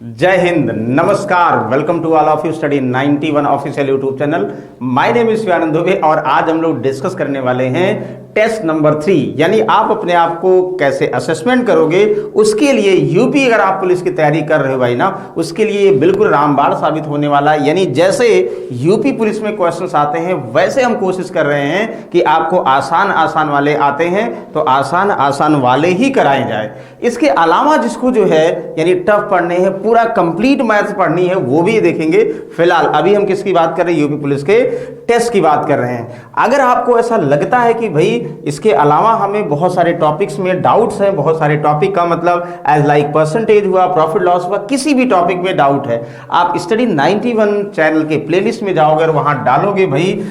जय हिंद, नमस्कार, welcome to all of you study 91 official YouTube channel. My name is Shivanand Dubey और आज हम लोग डिस्कस करने वाले हैं टेस्ट नंबर 3, यानी आप अपने आप को कैसे असेसमेंट करोगे। उसके लिए यूपी अगर आप पुलिस की तैयारी कर रहे हो भाई ना, उसके लिए ये बिल्कुल रामबाण साबित होने वाला है। यानी जैसे यूपी पुलिस में क्वेश्चंस आते हैं वैसे हम कोशिश कर रहे हैं कि आपको आसान आसान वाले आते हैं तो आसान आसान वाले ही कराए जाए। इसके अलावा जिसको जो है यानी टफ पढ़ने हैं, पूरा कंप्लीट मैथ्स पढ़नी है, वो भी देखेंगे। फिलहाल अभी हम किसकी बात कर रहे हैं? यूपी पुलिस के टेस्ट की बात कर रहे हैं। अगर आपको ऐसा लगता है कि भाई इसके अलावा हमें बहुत सारे टॉपिक्स में डाउट्स हैं, बहुत सारे टॉपिक का मतलब एज लाइक परसेंटेज हुआ, प्रॉफिट लॉस हुआ, किसी भी टॉपिक में डाउट है, आप स्टडी 91 चैनल के प्लेलिस्ट में जाओगे और वहां डालोगे भाई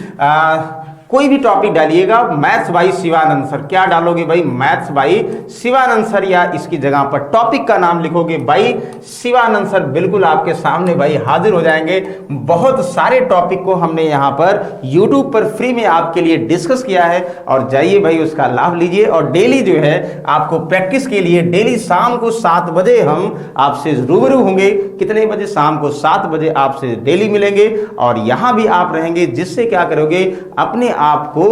कोई भी टॉपिक डालिएगा मैथ्स बाई शिवानंद सर। क्या डालोगे भाई? मैथ्स बाई शिवानंद सर, या इसकी जगह पर टॉपिक का नाम लिखोगे भाई शिवानंद सर, बिल्कुल आपके सामने भाई हाजिर हो जाएंगे। बहुत सारे टॉपिक को हमने यहाँ पर यूट्यूब पर फ्री में आपके लिए डिस्कस किया है और जाइए भाई उसका लाभ लीजिए। और डेली जो है आपको प्रैक्टिस के लिए डेली शाम को 7 बजे हम आपसे रूबरू होंगे। कितने बजे? शाम को 7 बजे आपसे डेली मिलेंगे और यहाँ भी आप रहेंगे, जिससे क्या करोगे अपने आपको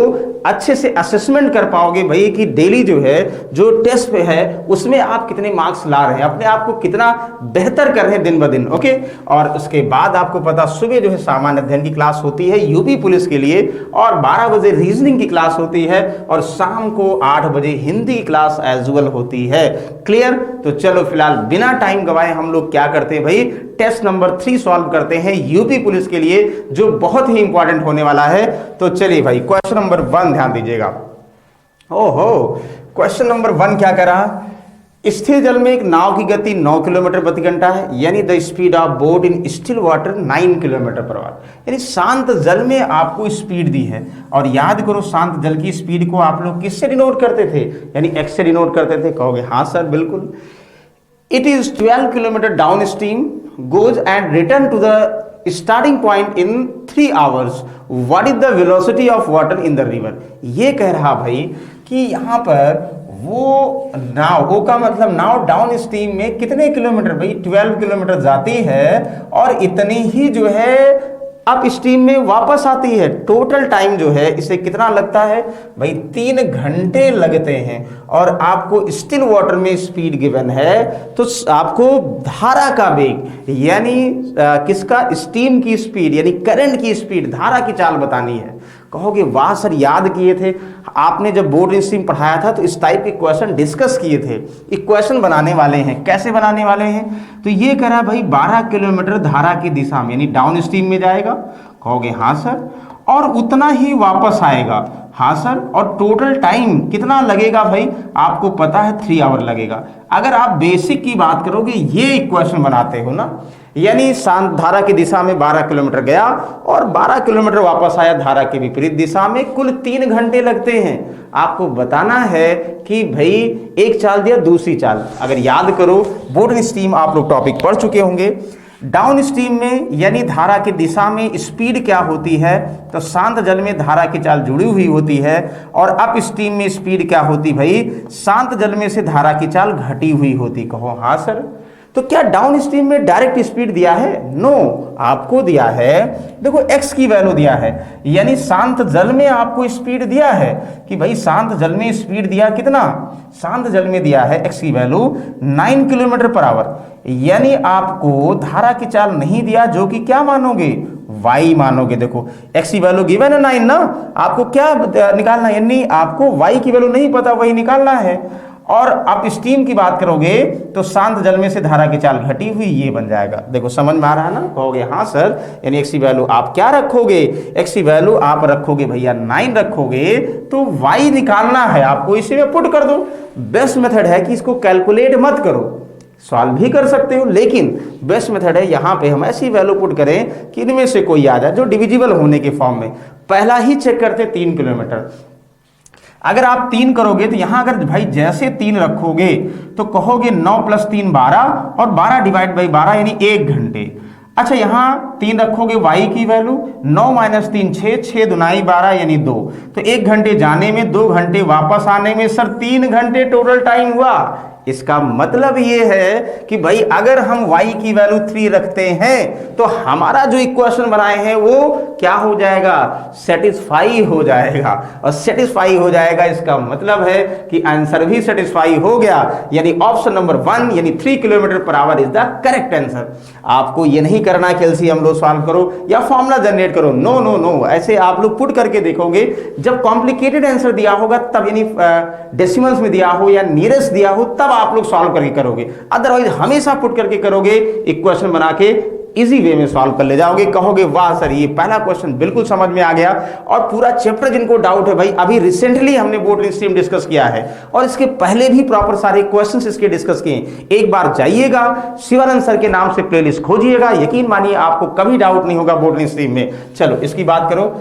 अच्छे से असेसमेंट कर पाओगे भाई कि डेली जो है जो टेस्ट पे है उसमें आप कितने मार्क्स ला रहे हैं, अपने आप को कितना बेहतर कर रहे हैं दिन ब दिन। ओके, और उसके बाद आपको पता सुबह जो है सामान्य अध्ययन की क्लास होती है यूपी पुलिस के लिए, और 12 बजे रीजनिंग की क्लास होती है, और शाम को 8 बजे हिंदी की क्लास एजुअल होती है। क्लियर? तो चलो फिलहाल बिना टाइम गवाए हम लोग क्या करते हैं भाई, टेस्ट नंबर 3 सॉल्व करते हैं यूपी पुलिस के लिए, जो बहुत ही इंपॉर्टेंट होने वाला है। तो चलिए भाई क्वेश्चन नंबर 1 ध्यान दीजिएगा। ओहो, क्वेश्चन नंबर 1 क्या कह रहा? स्थिर जल में एक नाव की गति 9 किलोमीटर प्रति घंटा है, यानी the speed of boat in still water 9 kilometre per hour. यानी शांत जल में आपको स्पीड दी है, और याद करो शांत जल की स्पीड को आप लोग किससे डिनोट करते थे? यानी एक्स से डिनोट करते थे। कहोगे हाँ सर बिल्कुल। It is 12 kilometre downstream, goes and return to the starting point in 3 hours. What is the velocity of water in the river? ये कह रहा भाई कि यहाँ पर वो नाव, वो का मतलब नाव डाउन स्ट्रीम में कितने किलोमीटर भाई? 12 किलोमीटर जाती है और इतनी ही जो है अप स्ट्रीम में वापस आती है। टोटल टाइम जो है इसे कितना लगता है भाई? 3 घंटे लगते हैं। और आपको स्टिल वाटर में स्पीड गिवन है, तो आपको धारा का वेग यानी किसका? स्टीम की स्पीड यानी करंट की स्पीड, धारा की चाल बतानी है। कहोगे वाह सर याद किए थे, आपने जब बोर्ड स्ट्रीम पढ़ाया था तो इस टाइप के क्वेश्चन डिस्कस किए थे। इक्वेशन बनाने वाले हैं, कैसे बनाने वाले हैं? तो ये करा भाई 12 किलोमीटर धारा की दिशा में यानी डाउन स्ट्रीम में जाएगा। कहोगे हाँ सर, और उतना ही वापस आएगा। हाँ सर, और टोटल टाइम कितना लगेगा भाई? आपको पता है 3 आवर लगेगा। अगर आप बेसिक की बात करोगे, ये इक्वेशन बनाते हो ना, यानी शांत धारा की दिशा में 12 किलोमीटर गया और 12 किलोमीटर वापस आया धारा के विपरीत दिशा में, कुल 3 घंटे लगते हैं। आपको बताना है कि भाई एक चाल दिया, दूसरी चाल। अगर याद करो बोर्ड स्ट्रीम आप लोग टॉपिक पढ़ चुके होंगे। डाउन स्ट्रीम में यानी धारा की दिशा में स्पीड क्या होती है? तो शांत जल में धारा की चाल जुड़ी हुई होती है, और अप स्ट्रीम में स्पीड क्या होती भाई? शांत जल में से धारा की चाल घटी हुई होती। कहो हाँ सर। तो क्या डाउन स्ट्रीम में डायरेक्ट स्पीड दिया है? नो, आपको दिया है, देखो एक्स की वैल्यू दिया है, यानी शांत जल में आपको स्पीड दिया है कि भाई शांत जल में स्पीड दिया कितना? शांत जल में दिया है एक्स की वैल्यू 9 किलोमीटर पर आवर, यानी आपको धारा की चाल नहीं दिया, जो कि क्या मानोगे? वाई मानोगे। देखो एक्स की वैल्यू गिवन है 9 ना, आपको क्या निकालना है? यानी आपको वाई की वैल्यू नहीं पता, वही निकालना है। और आप स्टीम की बात करोगे तो शांत जल में से धारा की चाल घटी हुई, ये बन जाएगा। देखो समझ में आ रहा है ना? कहोगे हाँ सर, यानी एक्स की वैल्यू आप क्या रखोगे? एक्स की वैल्यू आप रखोगे भैया 9 रखोगे, तो वाई निकालना है आपको, इसी में पुट कर दो। बेस्ट मेथड है कि इसको कैलकुलेट मत करो, सॉल्व भी कर सकते हो, लेकिन बेस्ट मेथड है यहाँ पे हम ऐसी वैल्यू पुट करें कि इनमें से कोई आ जाए जो डिविजिबल होने के फॉर्म में। पहला ही चेक करते 3 किलोमीटर। अगर आप 3 करोगे तो यहां अगर भाई जैसे 3 रखोगे तो कहोगे 9 + 3 12, और 12 डिवाइड बाई 12 यानी 1 घंटे। अच्छा यहां 3 रखोगे y की वैल्यू, 9 - 3 6, 6 दूनाई 12 यानी 2, तो 1 घंटे जाने में, 2 घंटे वापस आने में। सर 3 घंटे टोटल टाइम हुआ। इसका मतलब ये है कि भाई अगर हम y की वैल्यू 3 रखते हैं तो हमारा जो इक्वेशन बनाए हैं वो क्या हो जाएगा, सेटिस्फाई हो जाएगा। और सेटिस्फाई हो जाएगा इसका मतलब है कि आंसर भी सेटिस्फाई हो गया, यानी ऑप्शन नंबर 1 यानी 3 kilometre per hour is the correct answer. आपको ये नहीं करना कि एलसीएम लो सॉल्व करो या फॉर्मूला जनरेट करो, नो नो नो, ऐसे आप लोग पुट करके देखोगे, जब कॉम्प्लिकेटेड आंसर दिया होगा तब, यानी डेसिमल्स में दिया हो या नियरेस्ट दिया हो तब आप लोग सॉल्व करके करोगे, अदरवाइज हमेशा पुट करके करोगे, इक्वेशन बना के इजी वे में सॉल्व कर ले जाओगे, कहोगे वाह सर ये पहला क्वेश्चन बिल्कुल समझ में आ गया। और पूरा चैप्टर जिनको डाउट है भाई, अभी रिसेंटली हमने बोर्ड स्ट्रीम डिस्कस किया है और इसके पहले भी प्रॉपर सारे क्वेश्चंस इसके डिस्कस किए, एक बार जाइएगा शिवानंद सर के नाम से प्लेलिस्ट खोजिएगा, यकीन मानिए आपको कभी डाउट नहीं होगा बोर्ड स्ट्रीम में। चलो इसकी बात करो,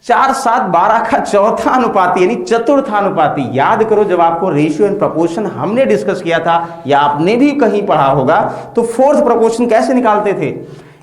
4 7 12 का चौथा अनुपाती यानी चतुर्थानुपाती, याद करो जब आपको रेशियो एंड प्रपोर्शन हमने डिस्कस किया था या आपने भी कहीं पढ़ा होगा तो फोर्थ प्रपोर्शन कैसे निकालते थे,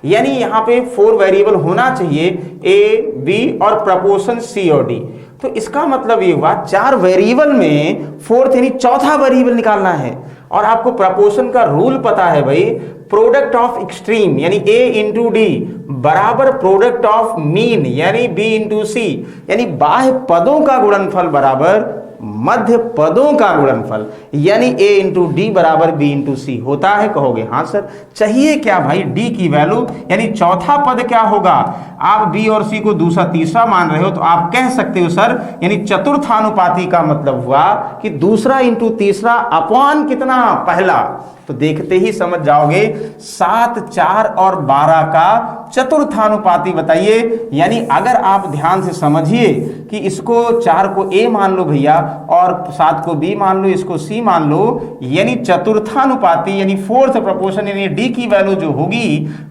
यानी यहां पे 4 वेरिएबल होना चाहिए, ए बी और प्रपोर्शन सी और डी। तो इसका मतलब ये हुआ 4 वेरिएबल में फोर्थ यानी चौथा वेरिएबल निकालना है। और आपको प्रपोर्शन का रूल पता है भाई, प्रोडक्ट ऑफ एक्सट्रीम यानी a इंटू डी बराबर प्रोडक्ट ऑफ मीन यानी b इंटू सी, यानी बाह्य पदों का गुणनफल बराबर मध्य पदों का गुणनफल, यानी a इंटू डी बराबर b इंटू सी होता है। कहोगे हाँ सर चाहिए क्या भाई, d की वैल्यू यानी चौथा पद क्या होगा, आप b और c को दूसरा तीसरा मान रहे हो तो आप कह सकते हो सर यानी चतुर्थानुपाती का मतलब हुआ कि दूसरा इंटू तीसरा अपॉन कितना, पहला। तो देखते ही समझ जाओगे 7 4 और 12 का चतुर्थानुपाती बताइए, यानी अगर आप ध्यान से समझिए कि इसको 4 को a मान लो भैया और 7 को b मान लो, इसको c मान लो, यानी चतुर्थानुपाती यानी फोर्थ प्रपोर्शन यानी d की वैल्यू जो होगी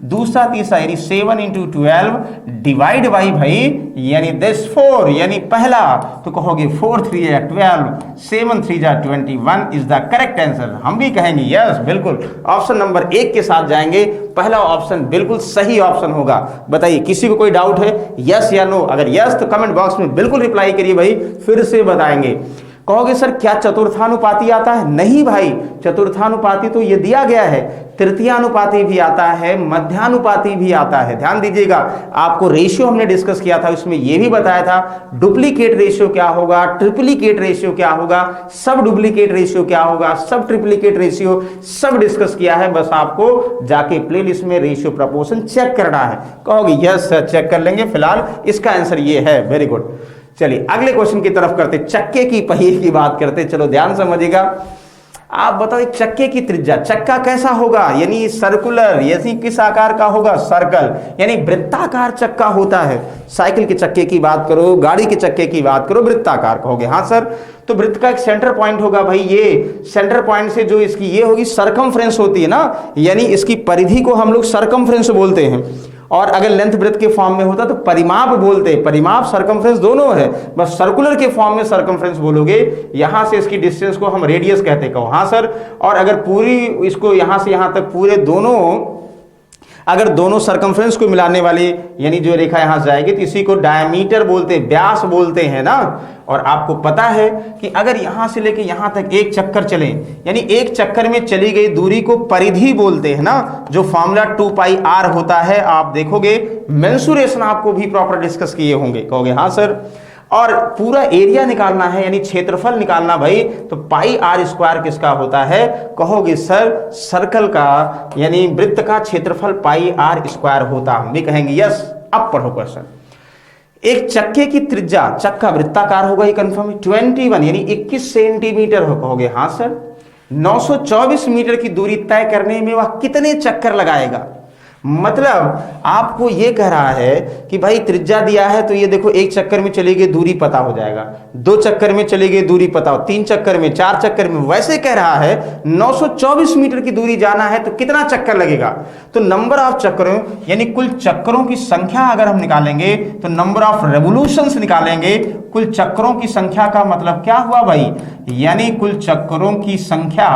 दूसरा तीसरा यानी 7 इंटू 12 डिवाइड बाई भाई यानी दिस 4 यानी पहला। तो कहोगे 4 3 या 12, 7 3 जा 21 इज द करेक्ट आंसर। हम भी कहेंगे यस बिल्कुल, ऑप्शन नंबर 1 के साथ जाएंगे, पहला ऑप्शन बिल्कुल सही ऑप्शन होगा। बताइए किसी को कोई डाउट है, यस या नो? अगर यस तो कमेंट बॉक्स में बिल्कुल रिप्लाई करिए भाई, फिर से बताएंगे। कहोगे सर क्या चतुर्थानुपाती आता है? नहीं भाई, चतुर्थानुपाती तो ये दिया गया है, तृतीयानुपाती भी आता है, मध्यानुपाती भी आता है। ध्यान दीजिएगा, आपको रेशियो हमने डिस्कस किया था, उसमें ये भी बताया था डुप्लीकेट रेशियो क्या होगा, ट्रिप्लीकेट रेशियो क्या होगा, सब डुप्लीकेट रेशियो क्या होगा, सब ट्रिप्लीकेट रेशियो सब डिस्कस किया है। बस आपको जाके प्लेलिस्ट में रेशियो प्रपोर्शन चेक करना है। कहोगे यस सर चेक कर लेंगे, फिलहाल इसका आंसर ये है। वेरी गुड, चलिए अगले क्वेश्चन की तरफ करते, चक्के की पहिए की बात करते। चलो ध्यान समझिएगा, आप बताओ एक चक्के की त्रिज्या, चक्का कैसा होगा, यानी सर्कुलर, यानी किस आकार का होगा, सर्कल, यानी वृत्ताकार चक्का होता है। साइकिल के चक्के की बात करो, गाड़ी के चक्के की बात करो, वृत्ताकार कहोगे हाँ सर। तो वृत्त का एक सेंटर पॉइंट होगा भाई, ये सेंटर पॉइंट से जो इसकी ये होगी सरकमफ्रेंस होती है ना, यानी इसकी परिधि को हम लोग सरकमफ्रेंस बोलते हैं। और अगर लेंथ ब्रेथ के फॉर्म में होता तो परिमाप बोलते हैं, परिमाप सरकमफ्रेंस दोनों है, बस सर्कुलर के फॉर्म में सरकमफ्रेंस बोलोगे। यहां से इसकी डिस्टेंस को हम रेडियस कहते, कहो हाँ सर। और अगर पूरी इसको यहां से यहां तक पूरे दोनों, अगर दोनों सरकमफ्रेंस को मिलाने वाली यानी जो रेखा यहां से जाएगी तो इसी को डायमीटर बोलते हैं, व्यास बोलते हैं ना। और आपको पता है कि अगर यहां से लेके यहां तक एक चक्कर चले, यानी एक चक्कर में चली गई दूरी को परिधि बोलते हैं ना, जो फॉर्मूला 2πr होता है। आप देखोगे मेंसुरेशन आपको भी प्रॉपर डिस्कस किए होंगे, कहोगे हाँ सर। और पूरा एरिया निकालना है यानी क्षेत्रफल निकालना भाई, तो πr² किसका होता है, कहोगे सर सर्कल का यानी वृत्त का क्षेत्रफल πr² होता। हम भी कहेंगे यस। अब पढ़ो क्वेश्चन, एक चक्के की त्रिज्या, चक्का वृत्ताकार होगा ये कंफर्म है, 21 यानी 21 सेंटीमीटर हो, कहोगे हाँ सर। 924 मीटर की दूरी तय करने में वह कितने चक्कर लगाएगा, मतलब आपको ये कह रहा है कि भाई त्रिज्या दिया है तो ये देखो एक चक्कर में चली गई दूरी पता हो जाएगा, 2 चक्कर में चली गई दूरी पता हो, 3 चक्कर में, 4 चक्कर में, वैसे कह रहा है 924 मीटर की दूरी जाना है तो कितना चक्कर लगेगा। तो नंबर ऑफ चक्करों यानी कुल चक्करों की संख्या अगर हम निकालेंगे तो नंबर ऑफ रेवोल्यूशंस निकालेंगे। कुल चक्करों की संख्या का मतलब क्या हुआ भाई, यानी कुल चक्करों की संख्या।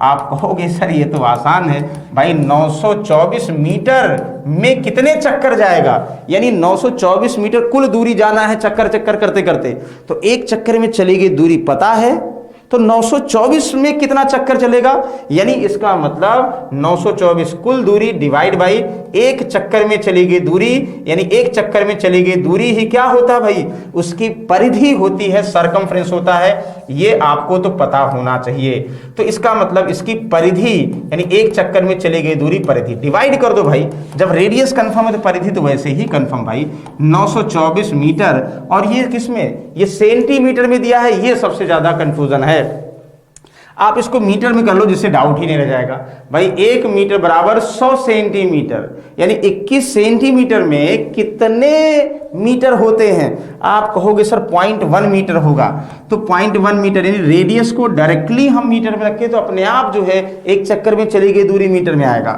आप कहोगे सर ये तो आसान है भाई, 924 मीटर में कितने चक्कर जाएगा, यानी 924 मीटर कुल दूरी जाना है चक्कर चक्कर करते करते, तो एक चक्कर में चली गई दूरी पता है तो 924 में कितना चक्कर चलेगा, यानी इसका मतलब 924 कुल दूरी डिवाइड बाई एक चक्कर में चली गई दूरी, यानी एक चक्कर में चली गई दूरी ही क्या होता है भाई, उसकी परिधि होती है, सरकमफ्रेंस होता है। ये आपको तो पता होना चाहिए। तो इसका मतलब इसकी परिधि यानी एक चक्कर में चली गई दूरी परिधि, डिवाइड कर दो भाई, जब रेडियस कंफर्म है तो परिधि तो वैसे ही कंफर्म भाई। 924 मीटर, और ये किसमें, ये सेंटीमीटर में दिया है, ये सबसे ज्यादा कंफ्यूजन है। आप इसको मीटर में कर लो जिससे डाउट ही नहीं रह जाएगा भाई। 1 मीटर बराबर 100 सेंटीमीटर, यानी 21 सेंटीमीटर में कितने मीटर होते हैं। आप कहोगे सर 0.1 मीटर होगा, तो 0.1 मीटर यानी रेडियस को डायरेक्टली हम मीटर में रखें तो अपने आप जो है एक चक्कर में चली गई दूरी मीटर में आएगा।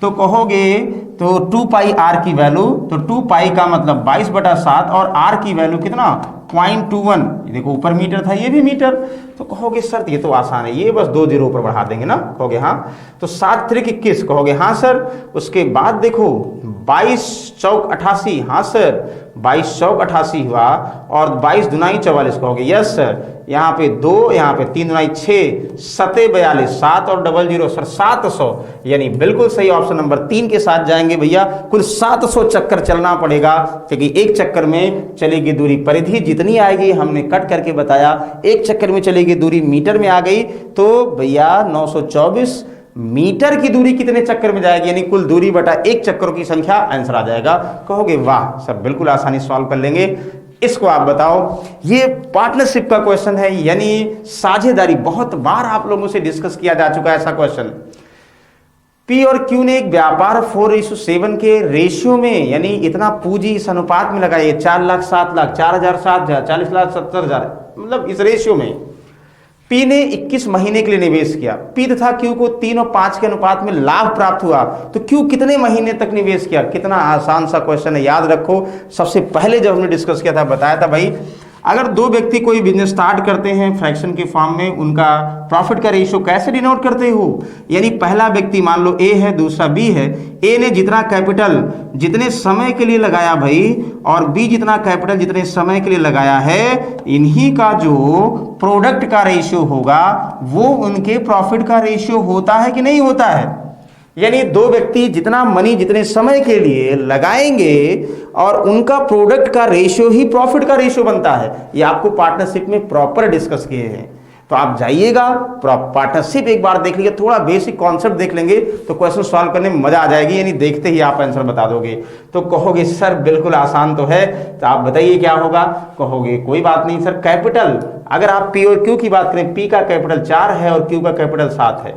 तो कहोगे तो 2 पाई आर की वैल्यू, तो 2 पाई का मतलब 22/7 और आर की वैल्यू कितना 0.21, देखो ऊपर मीटर था ये भी मीटर। तो कहोगे सर ये तो आसान है, ये बस 2 जीरो ऊपर बढ़ा देंगे ना, कहोगे हाँ। तो 7 3 21 कहोगे हाँ सर। उसके बाद देखो 22 चौक 88, हाँ सर 22 चौक 88 हुआ, और 22 दुनाई 44 कहोगे यस सर। यहाँ पे 2, यहाँ पे 3 दुनाई 6, 7 42, 7 और डबल जीरो सर 700, यानी बिल्कुल सही ऑप्शन नंबर 3 के साथ जाएंगे भैया। कुल 700 चक्कर चलना पड़ेगा, क्योंकि एक चक्कर में चलेगी दूरी परिधि जितनी आएगी हमने कट करके बताया, एक चक्कर में चलेगी दूरी मीटर में आ गई, तो भैया 924 मीटर की दूरी कितने चक्कर में जाएगी, यानी कुल दूरी बटा एक चक्करों की संख्या, आंसर आ जाएगा। कहोगे वाह सर बिल्कुल आसानी से सॉल्व कर लेंगे। इसको आप बताओ, ये पार्टनरशिप का क्वेश्चन है, यानी साझेदारी, बहुत बार आप लोगों से डिस्कस किया जा चुका है ऐसा क्वेश्चन। पी और क्यू ने एक व्यापार 4:7 के रेशियो में, यानी इतना पूंजी इस अनुपात में लगाई है, 4 लाख 7 लाख, 4,000 7,000, 40 लाख 70,000, मतलब इस रेशियो में पी ने 21 महीने के लिए निवेश किया। पी तथा क्यू को 3 और 5 के अनुपात में लाभ प्राप्त हुआ, तो क्यू कितने महीने तक निवेश किया। कितना आसान सा क्वेश्चन है, याद रखो। सबसे पहले जब हमने डिस्कस किया था बताया था भाई, अगर 2 व्यक्ति कोई बिजनेस स्टार्ट करते हैं फ्रैक्शन के फॉर्म में, उनका प्रॉफिट का रेशियो कैसे डिनोट करते हो, यानी पहला व्यक्ति मान लो ए है, दूसरा बी है। ए ने जितना कैपिटल जितने समय के लिए लगाया भाई, और बी जितना कैपिटल जितने समय के लिए लगाया है, इन्हीं का जो प्रोडक्ट का रेशियो होगा वो उनके प्रॉफिट का रेशियो होता है कि नहीं होता है। यानी 2 व्यक्ति जितना मनी जितने समय के लिए लगाएंगे और उनका प्रोडक्ट का रेशियो ही प्रॉफिट का रेशियो बनता है। ये आपको पार्टनरशिप में प्रॉपर डिस्कस किए हैं, तो आप जाइएगा पार्टनरशिप एक बार देख लीजिए, थोड़ा बेसिक कॉन्सेप्ट देख लेंगे तो क्वेश्चन सॉल्व करने में मजा आ जाएगी, यानी देखते ही आप आंसर बता दोगे। तो कहोगे सर बिल्कुल आसान तो है, तो आप बताइए क्या होगा। कहोगे कोई बात नहीं सर, कैपिटल अगर आप पी और क्यू की बात करें, पी का कैपिटल 4 है और क्यू का कैपिटल 7 है।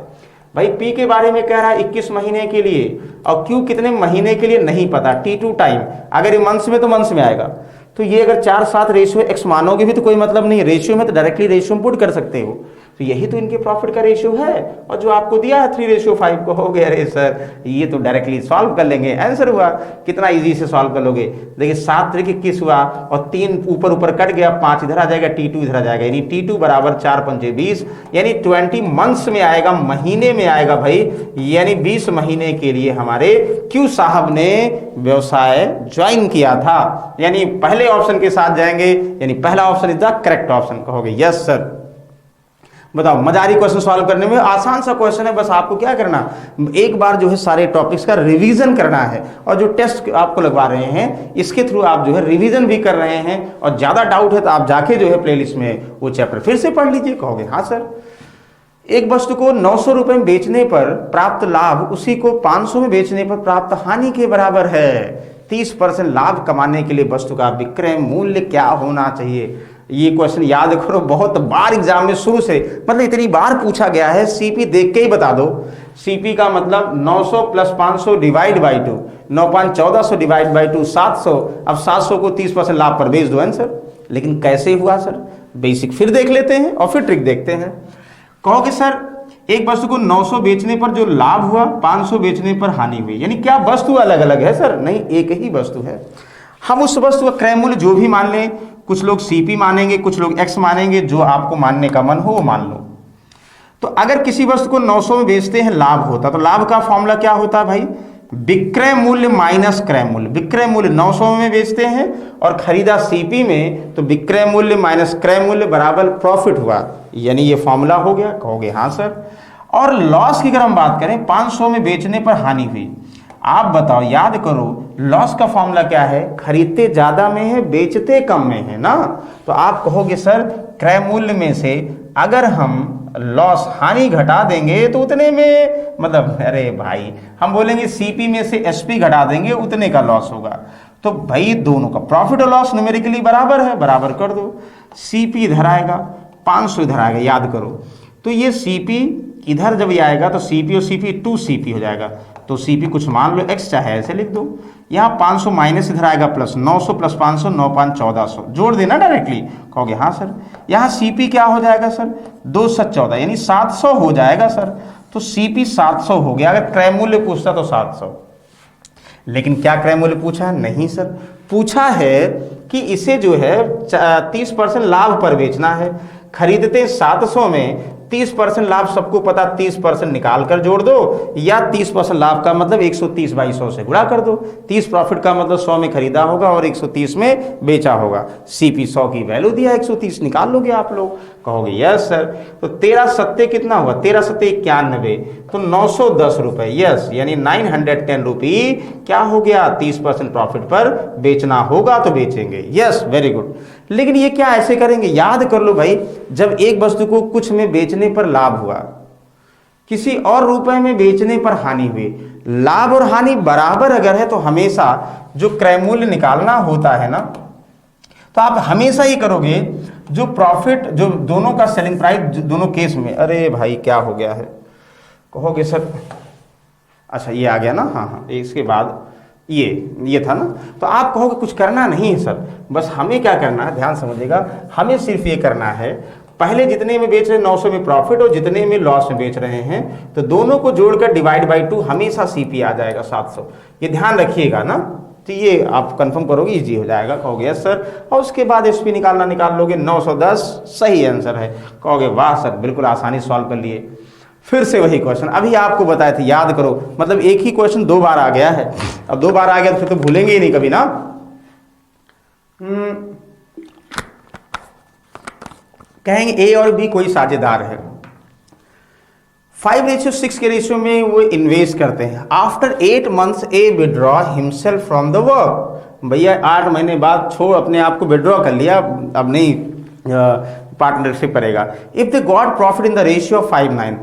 भाई पी के बारे में कह रहा है 21 महीने के लिए, और क्यू कितने महीने के लिए नहीं पता, T2 टाइम, अगर ये मंथ्स में तो मंथ्स में आएगा। तो ये अगर 4-7 रेशियो एक्स मानोगे भी तो कोई मतलब नहीं, रेशियो में तो डायरेक्टली रेशियो में पुट कर सकते हो। तो यही तो इनके प्रॉफिट का रेशियो है, और जो आपको दिया है 3:5 को हो गया। अरे सर ये तो डायरेक्टली सॉल्व कर लेंगे, आंसर हुआ। कितना इजी से सॉल्व कर लोगे, देखिए 7 3 21 हुआ, और 3 ऊपर ऊपर कट गया, 5 इधर आ जाएगा, T2 इधर आ जाएगा, यानी T2 बराबर 4 5 20, यानी 20 मंथ्स में आएगा, महीने में आएगा भाई, यानी 20 महीने के लिए हमारे क्यू साहब ने व्यवसाय ज्वाइन किया था। यानी पहले ऑप्शन के साथ जाएंगे, यानी पहला option is the correct option. कहोगे यस सर। बताओ, मजा आ रही क्वेश्चन सॉल्व करने में, आसान सा क्वेश्चन है, बस आपको क्या करना, एक बार जो है सारे टॉपिक्स का रिवीजन करना है, और जो टेस्ट आपको लगवा रहे हैं इसके थ्रू आप जो है रिवीजन भी कर रहे हैं, और ज्यादा डाउट है तो आप जाके जो है प्लेलिस्ट में वो चैप्टर फिर से पढ़ लीजिए। कहोगे हाँ सर। एक वस्तु को 900 रुपए में बेचने पर प्राप्त लाभ उसी को 500 में बेचने पर प्राप्त हानि के बराबर है। 30% लाभ कमाने के लिए वस्तु का विक्रय मूल्य क्या होना चाहिए। ये क्वेश्चन याद करो, बहुत बार एग्जाम में शुरू से, मतलब इतनी बार पूछा गया है, सीपी देख के ही बता दो। सीपी का मतलब 900 + 500 डिवाइड बाई 2, 9,1400 डिवाइड बाई 2 700। अब 700 को 30% लाभ पर बेच दो आंसर। लेकिन कैसे हुआ सर, बेसिक फिर देख लेते हैं और फिर ट्रिक देखते हैं। कहोगे सर एक वस्तु को 900 बेचने पर जो लाभ हुआ, 500 बेचने पर हानि हुई, यानी क्या वस्तु अलग अलग है सर? नहीं, एक ही वस्तु है। हम उस वस्तु का क्रय मूल्य जो भी मान लें, कुछ लोग सीपी मानेंगे, कुछ लोग एक्स मानेंगे, जो आपको मानने का मन हो वो मान लो। तो अगर किसी वस्तु को 900 में बेचते हैं, लाभ होता, तो लाभ का फॉर्मूला क्या होता है भाई, विक्रय मूल्य माइनस क्रय मूल्य। विक्रय मूल्य 900 में बेचते हैं और खरीदा सीपी में, तो विक्रय मूल्य माइनस क्रय मूल्य बराबर प्रॉफिट हुआ, यानी ये फॉर्मूला हो गया। कहोगे हाँ सर। और लॉस की अगर हम बात करें, 500 में बेचने पर हानि हुई। आप बताओ, याद करो, लॉस का फॉर्मूला क्या है? खरीदते ज्यादा में है, बेचते कम में है ना। तो आप कहोगे सर क्रय मूल्य में से अगर हम लॉस हानि घटा देंगे तो उतने में, मतलब अरे भाई हम बोलेंगे सीपी में से एसपी घटा देंगे उतने का लॉस होगा। तो भाई दोनों का प्रॉफिट और लॉस न्यूमेरिकली बराबर है, बराबर कर दो। सीपी इधर आएगा, 500 इधर आएगा, याद करो। तो ये सीपी इधर जब ये आएगा तो सीपी और सीपी 2CP हो जाएगा। तो सीपी कुछ मान लो x चाहे ऐसे लिख दो। यहाँ 500 माइनस इधर आएगा प्लस, 900 प्लस 500 9 5 1400 जोड़ देना डायरेक्टली। कहोगे हाँ सर। यहाँ सीपी क्या हो जाएगा सर? 2 7 14 यानी 700 हो जाएगा सर। तो सीपी 700 हो गया। अगर क्रय मूल्य पूछता तो 700, लेकिन क्या क्रय मूल्य पूछा है? नहीं सर, पूछा है कि इसे जो है 30% लाभ पर बेचना है। खरीदते 700 में 30% लाभ, सबको पता 30% निकाल कर जोड़ दो, या 30% लाभ का मतलब 130 बाई 100 से गुणा कर दो। 30 प्रॉफिट का मतलब 100 में खरीदा होगा और 130 में बेचा होगा। सीपी 100 की वैल्यू दिया, 130 निकाल लोगे आप लोग। कहोगे यस सर। तो 13 सत्ते कितना हुआ? 13 सत्ते 91, तो 910 रुपए। यस, यानी 910 रुपी क्या हो गया? 30% प्रॉफिट पर बेचना होगा तो बेचेंगे। Yes, very good. लेकिन ये क्या ऐसे करेंगे? याद कर लो भाई, जब एक वस्तु को कुछ में बेचने पर लाभ हुआ, किसी और रुपए में बेचने पर हानि हुई, लाभ और हानि बराबर अगर है तो हमेशा जो क्रय मूल्य निकालना होता है ना, तो आप हमेशा ही करोगे जो प्रॉफिट, जो दोनों का सेलिंग प्राइस दोनों केस में। अरे भाई क्या हो गया है? कहोगे सर अच्छा ये आ गया ना, हाँ हाँ, इसके बाद ये था ना। तो आप कहोगे कुछ करना नहीं है सर, बस हमें क्या करना है, ध्यान समझिएगा, हमें सिर्फ ये करना है, पहले जितने में बेच रहे हैं 900 में प्रॉफिट और जितने में लॉस में बेच रहे हैं, तो दोनों को जोड़कर डिवाइड बाई 2, हमेशा सीपी आ जाएगा 700। ये ध्यान रखिएगा ना। तो ये आप कंफर्म करोगे, इजी हो जाएगा। कहोगे यस सर। और उसके बाद एसपी निकाल लोगे, 910 सही आंसर है। कहोगे वाह सर, बिल्कुल आसानी सॉल्व कर लिए। फिर से वही क्वेश्चन अभी आपको बताए थे, याद करो, मतलब एक ही क्वेश्चन 2 बार आ गया है। अब 2 बार आ गया तो फिर तो भूलेंगे ही नहीं कभी ना। कहेंगे ए और बी कोई साझेदार है, 5:6 के रेशियो में वो इन्वेस्ट करते हैं। After 8 months A withdraw himself from the work. भैया 8 महीने बाद छोड़, अपने आप को विड्रॉ कर लिया, अब नहीं पार्टनरशिप करेगा। If they got profit in the ratio of 5:9,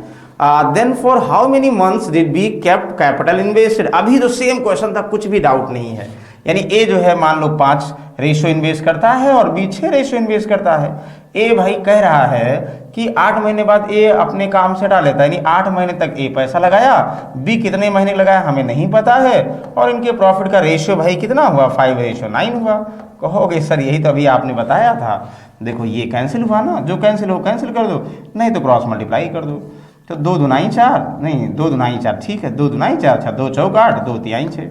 then for how many months did B kept capital invested. अभी तो सेम क्वेश्चन था, कुछ भी डाउट नहीं है। यानी ए जो है मान लो 5 रेशियो इन्वेस्ट करता है और बी 6 रेशियो इन्वेस्ट करता है। ए भाई कह रहा है कि 8 महीने बाद ए अपने काम से हटा लेता है, यानी 8 महीने तक ए पैसा लगाया, बी कितने महीने लगाया हमें नहीं पता है, और इनके प्रॉफिट का रेशियो भाई कितना हुआ? 5:9 हुआ। कहोगे सर यही तो अभी आपने बताया था। देखो ये कैंसिल हुआ ना, जो कैंसिल हो कैंसिल कर दो, नहीं तो क्रॉस मल्टीप्लाई कर दो। तो 2 दूनाई 4, नहीं 2 दूनाई 4, ठीक है, 2 दूनाई 4, अच्छा 2 चौक 8, 2 तिहाई 6,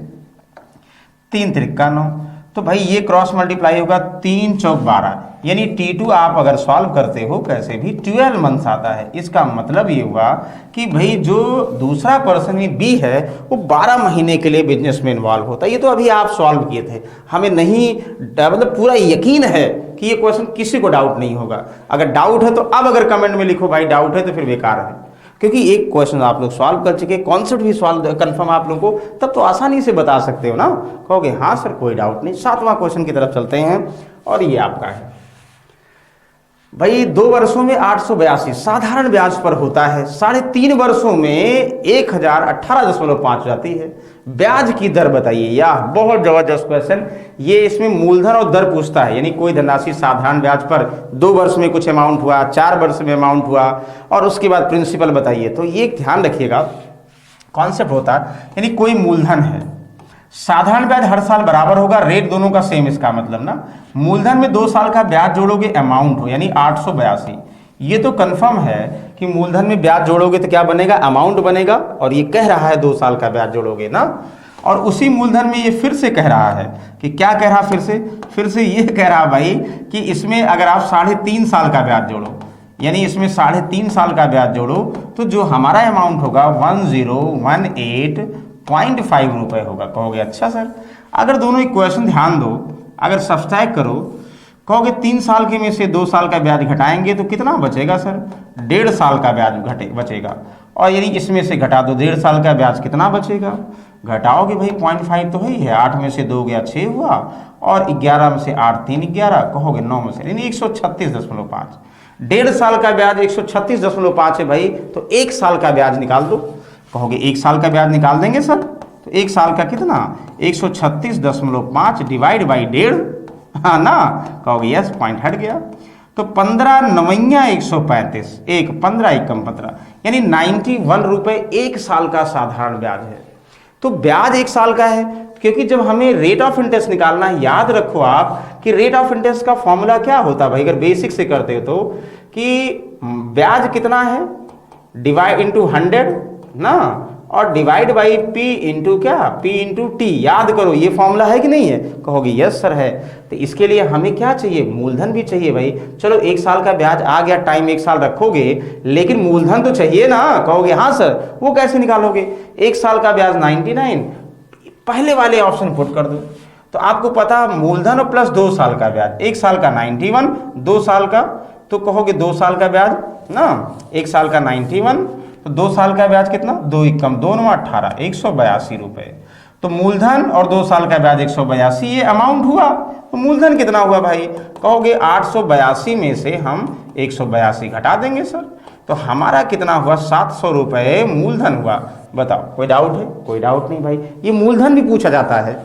3 त्रिक्का 9। तो भाई ये क्रॉस मल्टीप्लाई होगा, 3 चौक 12, यानी T2 आप अगर सॉल्व करते हो कैसे भी 12 मंथ्स आता है। इसका मतलब ये हुआ कि भाई जो दूसरा पर्सन ही बी है वो 12 महीने के लिए बिजनेस में इन्वॉल्व होता है। ये तो अभी आप सॉल्व किए थे, हमें नहीं मतलब पूरा यकीन है कि ये क्वेश्चन किसी को डाउट नहीं होगा। अगर डाउट है तो अब अगर कमेंट में लिखो भाई डाउट है, तो फिर बेकार है, क्योंकि एक क्वेश्चन आप लोग सॉल्व कर चुके, कॉन्सेप्ट भी सॉल्व कंफर्म आप लोगों को, तब तो आसानी से बता सकते हो ना। कहोगे हाँ सर कोई डाउट नहीं। 7वां क्वेश्चन की तरफ चलते हैं, और ये आपका है भाई 2 वर्षों में 882 साधारण ब्याज पर होता है, 3.5 वर्षों में 1018.5 जाती है। ब्याज की दर बताइए। यार बहुत जबरदस्त क्वेश्चन ये, इसमें मूलधन और दर पूछता है, यानी कोई धनराशि साधारण ब्याज पर 2 वर्ष में कुछ अमाउंट हुआ, 4 वर्ष में अमाउंट हुआ, और उसके बाद प्रिंसिपल बताइए। तो ये ध्यान रखिएगा, कॉन्सेप्ट होता है, यानी कोई मूलधन है, साधारण ब्याज हर साल बराबर होगा, रेट दोनों का सेम, इसका मतलब ना मूलधन में 2 साल का ब्याज जोड़ोगे अमाउंट हो, यानी 882। ये तो कंफर्म है कि मूलधन में ब्याज जोड़ोगे तो क्या बनेगा? अमाउंट बनेगा, और ये कह रहा है 2 साल का ब्याज जोड़ोगे ना। और उसी मूलधन में ये फिर से कह रहा है कि क्या कह रहा, फिर से ये कह रहा भाई कि इसमें अगर आप 3.5 साल का ब्याज जोड़ो, यानी इसमें 3.5 साल का ब्याज जोड़ो, तो जो हमारा अमाउंट होगा 1018 0.5 रुपये होगा। कहोगे अच्छा सर, अगर दोनों इक्वेशन ध्यान दो, अगर सब्सट्रैक्ट करो, कहोगे 3 साल के में से 2 साल का ब्याज घटाएंगे तो कितना बचेगा सर? 1.5 साल का ब्याज बचेगा। और यदि इसमें से घटा दो 1.5 साल का ब्याज, कितना बचेगा? घटाओगे भाई 0.5 तो है ही है, 8 में से 2 गया 6 हुआ, और 11 में से 8 3 11, कहोगे 9 में से, यानी 136.5। 1.5 साल का ब्याज 136.5 है भाई, तो 1 साल का ब्याज निकाल दो। कहोगे 1 साल का ब्याज निकाल देंगे सर, तो 1 साल का कितना? 136.5 डिवाइड बाई 1.5, हाँ ना? कहोगे यस, पॉइंट हट गया। तो 15 नवैया 135, 15 एकम 15, यानी 91 रुपये 1 साल का साधारण ब्याज है। तो ब्याज 1 साल का है, क्योंकि जब हमें रेट ऑफ इंटरेस्ट निकालना है, याद रखो आप कि रेट ऑफ इंटरेस्ट का फॉर्मूला क्या होता है भाई, अगर बेसिक से करते हो तो, कि ब्याज कितना है, डिवाइड इंटू 100 ना, और डिवाइड बाई पी इंटू क्या, पी इंटू टी। याद करो, ये फॉर्मूला है कि नहीं है? कहोगे यस सर है। तो इसके लिए हमें क्या चाहिए? मूलधन भी चाहिए भाई। चलो 1 साल का ब्याज आ गया, टाइम 1 साल रखोगे, लेकिन मूलधन तो चाहिए ना। कहोगे हाँ सर, वो कैसे निकालोगे? 1 साल का ब्याज 99, पहले वाले ऑप्शन पुट कर दो, तो आपको पता मूलधन और प्लस 2 साल का ब्याज, 1 साल का 91, 2 साल का, तो कहोगे 2 साल का ब्याज ना, 1 साल का 91, तो 2 साल का ब्याज कितना? 2 एकम 2 9 18, 182 रुपये। तो मूलधन और 2 साल का ब्याज 182, ये अमाउंट हुआ। तो मूलधन कितना हुआ भाई? कहोगे 882 में से हम 182 घटा देंगे सर, तो हमारा कितना हुआ? 700 रुपये मूलधन हुआ। बताओ, कोई डाउट है? कोई डाउट नहीं भाई, ये मूलधन भी पूछा जाता है।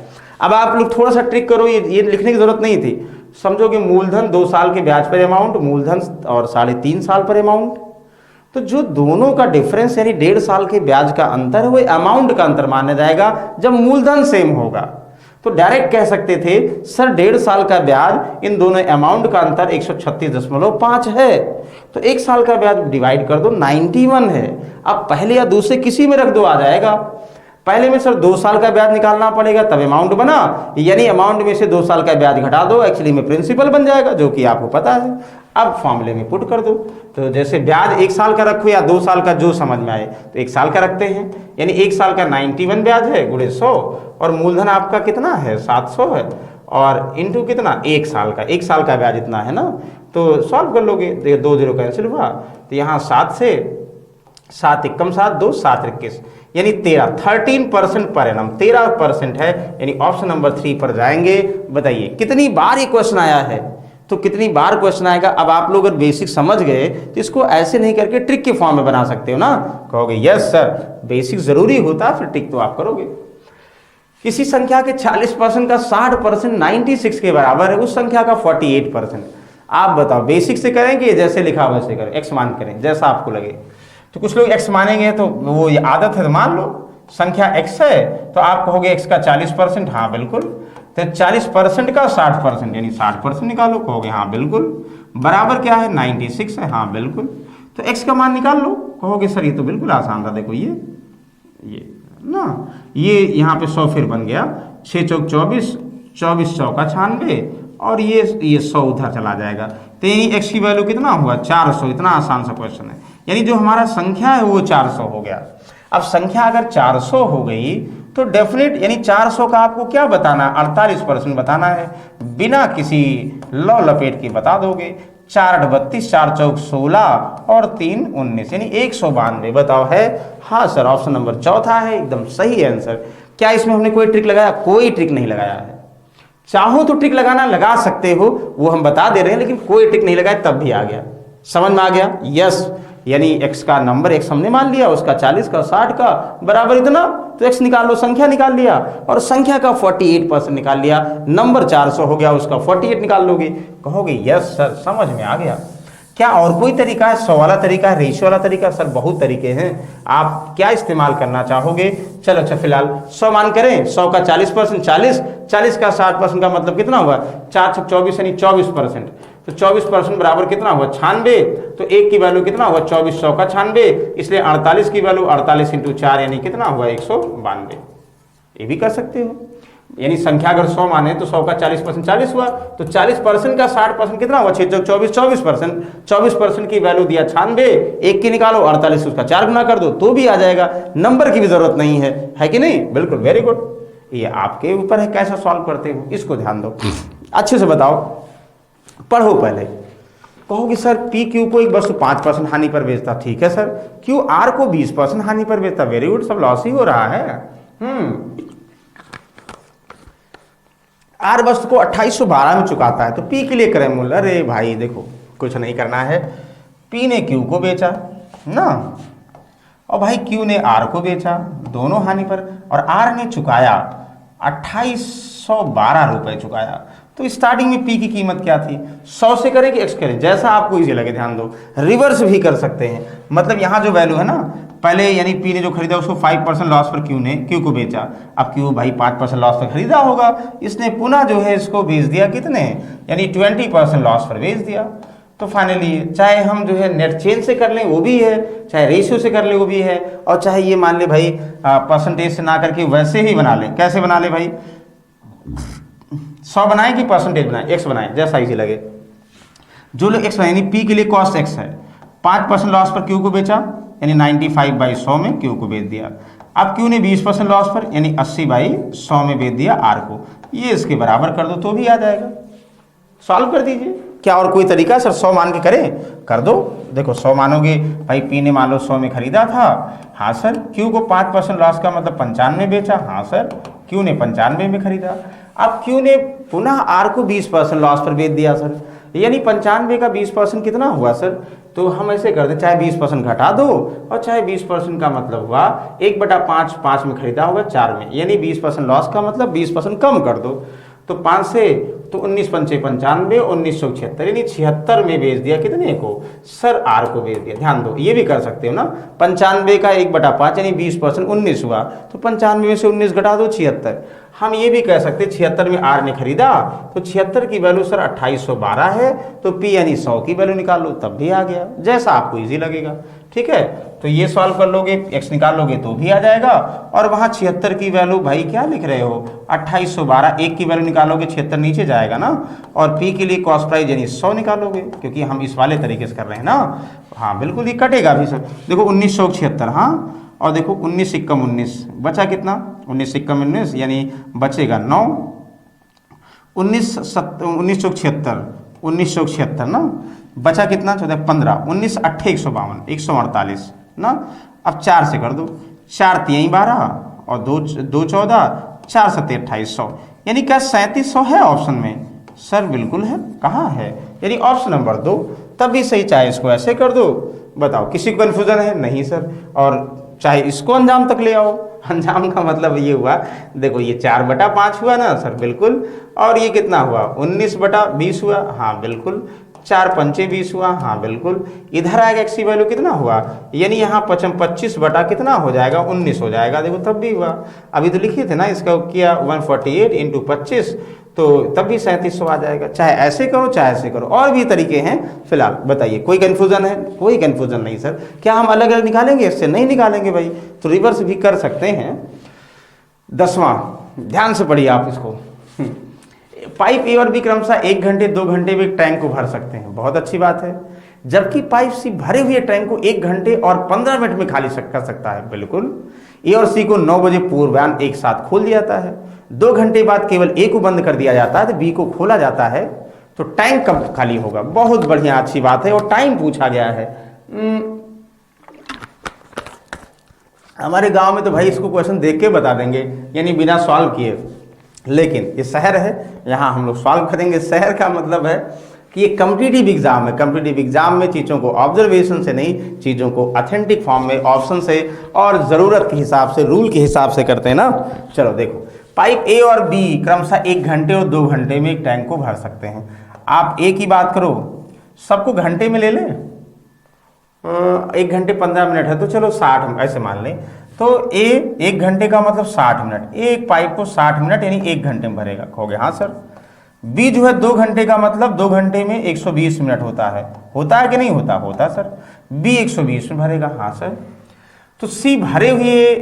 अब आप लोग थोड़ा सा ट्रिक करो, ये लिखने की जरूरत नहीं थी। समझो कि मूलधन 2 साल के ब्याज पर अमाउंट, मूलधन और 3.5 साल पर अमाउंट, तो जो दोनों का डिफरेंस यानी 1.5 साल के ब्याज का अंतर है, वो अमाउंट का अंतर माना जाएगा जब मूलधन सेम होगा। तो डायरेक्ट कह सकते थे सर 1.5 साल का ब्याज, इन दोनों अमाउंट का अंतर 136.5 है, तो 1 साल का ब्याज डिवाइड कर दो, 91 है। अब पहले या दूसरे किसी में रख दो, आ जाएगा। पहले में सर 2 साल का ब्याज निकालना पड़ेगा, तब अमाउंट बना, यानी अमाउंट में से 2 साल का ब्याज घटा दो, एक्चुअली में प्रिंसिपल बन जाएगा, जो कि आपको पता है। अब फॉर्मूले में पुट कर दो, तो जैसे ब्याज 1 साल का रखो या 2 साल का, जो समझ में आए, तो 1 साल का रखते हैं, यानी 1 साल का 91 ब्याज है गुणे 100, और मूलधन आपका कितना है? 700 है, और इंटू कितना? 1 साल का, 1 साल का ब्याज इतना है ना, तो सॉल्व कर लोगे, 2 0 कैंसिल हुआ, तो यहाँ 7 से 7 एकम 7 2 7 21, यानी 13% पर एनम, 13% है, यानी ऑप्शन नंबर 3 पर जाएंगे। बताइए कितनी बार ये क्वेश्चन आया है, तो कितनी बार क्वेश्चन आएगा। अब आप लोग अगर बेसिक समझ गए तो इसको ऐसे नहीं करके ट्रिक के फॉर्म में बना सकते हो ना। कहोगे यस सर, बेसिक जरूरी होता, फिर ट्रिक तो आप करोगे। किसी संख्या के 40% का 60% 96 के बराबर है, उस संख्या का 48%। आप बताओ बेसिक से करेंगे, जैसे लिखा वैसे करें, एक्स मान करें, जैसा आपको लगे। तो कुछ लोग एक्स मानेंगे तो वो ये आदत है, तो मान लो संख्या एक्स है, तो आप कहोगे एक्स का 40%, हाँ बिल्कुल, तो 40% का 60%, यानी 60% निकालो, कहोगे हाँ बिल्कुल, बराबर क्या है? 96 है, हाँ बिल्कुल। तो एक्स का मान निकाल लो, कहोगे सर ये तो बिल्कुल आसान था, देखो ये ना, ये यहाँ पे 100 फिर बन गया, 6 चौक 24, 24 चौका 96, और ये 100 उधर चला जाएगा, तो यानी एक्स की वैल्यू कितना हुआ? 400। इतना आसान सा क्वेश्चन है, यानी जो हमारा संख्या है वो 400 हो गया। अब संख्या अगर 400 हो गई तो डेफिनेट, यानी 400 का आपको क्या बताना? 48% बताना है, बिना किसी लौ लपेट के बता दोगे। 4 8 32, 4 चौक 16 और 3 19, यानी 192। बताओ है? हाँ सर, ऑप्शन नंबर 4 है, एकदम सही आंसर। क्या इसमें हमने कोई ट्रिक लगाया? कोई ट्रिक नहीं लगाया है। चाहो तो ट्रिक लगाना लगा सकते हो, वो हम बता दे रहे हैं, लेकिन कोई ट्रिक नहीं लगाया तब भी आ गया। समझ में आ गया? यस, यानी x का नंबर x हमने मान लिया, उसका 40 का 60 का बराबर इतना, तो x निकाल लो, संख्या निकाल लिया, और संख्या का 48% निकाल लिया, नंबर 400 हो गया, उसका 48 निकाल लोगे। कहोगे यस सर, समझ में आ गया। क्या और कोई तरीका है? 100 वाला तरीका है, रेशियो वाला तरीका? सर बहुत तरीके हैं, आप क्या इस्तेमाल करना चाहोगे? चलो अच्छा, फिलहाल 100 मान करें, 100 का 40%, 40 का 60% का मतलब कितना हुआ? 4 6 24, यानी 24%। तो 24% बराबर कितना हुआ? 96। तो 1 की वैल्यू कितना हुआ? 24, 100 का 96, इसलिए 48 की वैल्यू 48 × 4, यानी कितना हुआ? 192। ये भी कर सकते हो। यानी संख्या अगर 100 माने तो 100 का 40% 40 हुआ, तो 40% का 60% कितना हुआ 6 चौक 24 24%। 24% की वैल्यू दिया 96, एक की निकालो 48 उसका 4 गुना कर दो तो भी आ जाएगा, नंबर की भी जरूरत नहीं है कि नहीं? बिल्कुल, वेरी गुड। ये आपके ऊपर है कैसा सॉल्व करते हो, इसको ध्यान दो, अच्छे से बताओ, पढ़ो पहले। कहोगे सर पी क्यू को एक वस्तु 5% हानि पर बेचता, ठीक है सर। क्यू आर को 20% हानि पर बेचता, वेरी गुड, सब लॉस ही हो रहा है। आर वस्तु को 2812 में चुकाता है, तो पी के लिए क्रय मूल्य, अरे भाई देखो कुछ नहीं करना है, पी ने क्यू को बेचा ना, और भाई क्यू ने आर को बेचा, दोनों हानि पर, और आर ने चुकाया 2812 रुपए चुकाया। तो स्टार्टिंग में पी की कीमत क्या थी? 100 से करें कि एक्स करें, जैसा आपको इजी लगे। ध्यान दो, रिवर्स भी कर सकते हैं, मतलब यहाँ जो वैल्यू है ना, पहले यानी पी ने जो खरीदा उसको 5% लॉस पर क्यू को बेचा, अब क्यू भाई 5% लॉस पर खरीदा होगा, इसने पुनः जो है इसको बेच दिया कितने, यानी 20% लॉस पर बेच दिया। तो फाइनली चाहे हम जो है नेट चेंज से कर लें वो भी है, चाहे रेशियो से कर ले वो भी है, और चाहे ये मान ले भाई परसेंटेज से ना करके वैसे ही बना लें। कैसे बना ले भाई, 100 बनाए कि परसेंटेज बनाए, एक्स बनाए, जैसा इजी लगे। जो लोग एक्स बनाए, यानी पी के लिए कॉस्ट एक्स है, 5% लॉस पर क्यू को बेचा, यानी 95/100 में क्यू को बेच दिया। अब क्यू ने 20% लॉस पर यानी 80/100 में बेच दिया आर को, ये इसके बराबर कर दो तो भी आ जाएगा। सॉल्व कर दीजिए। क्या और कोई तरीका सर 100 मान के करें? कर दो। देखो 100 मानोगे, भाई पी ने मान लो 100 में खरीदा था, हाँ सर। क्यू को 5% लॉस का मतलब 95 बेचा, हाँ सर। क्यू ने 95 में खरीदा। अब क्यू ने पुनः आर को 20% लॉस पर बेच दिया सर, यानी 95 का 20% कितना हुआ सर? तो हम ऐसे कर दें, चाहे 20% घटा दो और चाहे 20% का मतलब हुआ 1/5, 5 में खरीदा होगा 4 में, यानी 20% लॉस का मतलब 20% कम कर दो। तो 5 से तो 19 पंचे 95, 1976 यानी 76 में बेच दिया कितने को सर? आर को बेच दिया। ध्यान दो, ये भी कर सकते हो ना, 95 का 1/5 यानी 20% 19 हुआ, तो 95 में से 19 घटा दो 76। हम ये भी कह सकते 76 में आर ने खरीदा, तो 76 की वैल्यू सर 2812 है, तो पी यानी 100 की वैल्यू निकाल लो तब भी आ गया, जैसा आपको इजी लगेगा। ठीक है, तो ये सॉल्व कर लोगे, एक्स निकाल लोगे तो भी आ जाएगा, और वहाँ 76 की वैल्यू भाई क्या लिख रहे हो 2812, एक की वैल्यू निकालोगे 76 नीचे जाएगा ना, और पी के लिए कॉस्ट प्राइस यानी 100 निकालोगे, क्योंकि हम इस वाले तरीके से कर रहे हैं ना। हाँ बिल्कुल, ये कटेगा भी सर। देखो 1976, हाँ, और देखो 19 एकम 19 बचा कितना, 19 एकम 19 यानी बचेगा 9, 1976 ना, बचा कितना 14 15, 19 8 152 148 ना। अब 4 से कर दो, 4 3 12 और 2 14, 4 7 2800, यानी क्या 3700 है ऑप्शन में? सर बिल्कुल है। कहाँ है? यानी ऑप्शन नंबर 2, तब भी सही। चाहे इसको ऐसे कर दो, बताओ किसी को कन्फ्यूजन है? नहीं सर। और चाहे इसको अंजाम तक ले आओ, अंजाम का मतलब ये हुआ, देखो ये 4/5 हुआ ना सर, बिल्कुल, और ये कितना हुआ 19/20 हुआ, हाँ बिल्कुल, 4 पंचे 20 हुआ, हाँ बिल्कुल। इधर आएगा एक्स की वैल्यू कितना हुआ, यानी यहाँ 25 बटा कितना हो जाएगा 19 हो जाएगा, देखो तब भी हुआ। अभी तो लिखे थे ना, इसका किया 148 × 25, तो तब भी 3700 आ जाएगा। चाहे ऐसे करो चाहे ऐसे करो, और भी तरीके हैं। फिलहाल बताइए, कोई कंफ्यूजन है? कोई कंफ्यूजन नहीं सर। क्या हम अलग अलग निकालेंगे? इससे नहीं निकालेंगे भाई, तो रिवर्स भी कर सकते हैं। 10वां, ध्यान से पढ़िए आप इसको। पाइप ए और बी क्रमशः 1 घंटे 2 घंटे में एक टैंक को भर सकते हैं, बहुत अच्छी बात है। जबकि पाइप सी भरे हुए टैंक को 1 घंटे और 15 मिनट में खाली कर सकता है, बिल्कुल। ए और सी को 9 बजे पूर्वाह्न एक साथ खोल दिया जाता है, 2 घंटे बाद केवल ए को बंद कर दिया जाता है, तो बी को खोला जाता है, तो टैंक कब खाली होगा? बहुत बढ़िया, अच्छी बात है। और टाइम पूछा गया है। हमारे गांव में तो भाई इसको क्वेश्चन देख के बता देंगे, यानी बिना सॉल्व किए, लेकिन ये शहर है, यहाँ हम लोग सॉल्व करेंगे। शहर का मतलब है कि ये कॉम्पिटिटिव एग्जाम है। कॉम्पिटिटिव एग्जाम में चीज़ों को ऑब्जर्वेशन से नहीं, चीज़ों को ऑथेंटिक फॉर्म में ऑप्शन से और ज़रूरत के हिसाब से, रूल के हिसाब से करते हैं ना। चलो देखो, पाइप ए और बी क्रमशः 1 घंटे और 2 घंटे में एक टैंक को भर सकते हैं। आप ए की बात करो, सबको घंटे में ले लें, 1 घंटे 15 मिनट है, तो चलो 60 ऐसे मान लें। तो ए 1 घंटे का मतलब 60 मिनट, एक पाइप को 60 मिनट यानी 1 घंटे में भरेगा, कहोगे हाँ सर। बी जो है 2 घंटे का मतलब 2 घंटे में 120 मिनट होता है कि नहीं होता? होता सर। बी 120 में भरेगा, हाँ सर। तो सी भरे हुए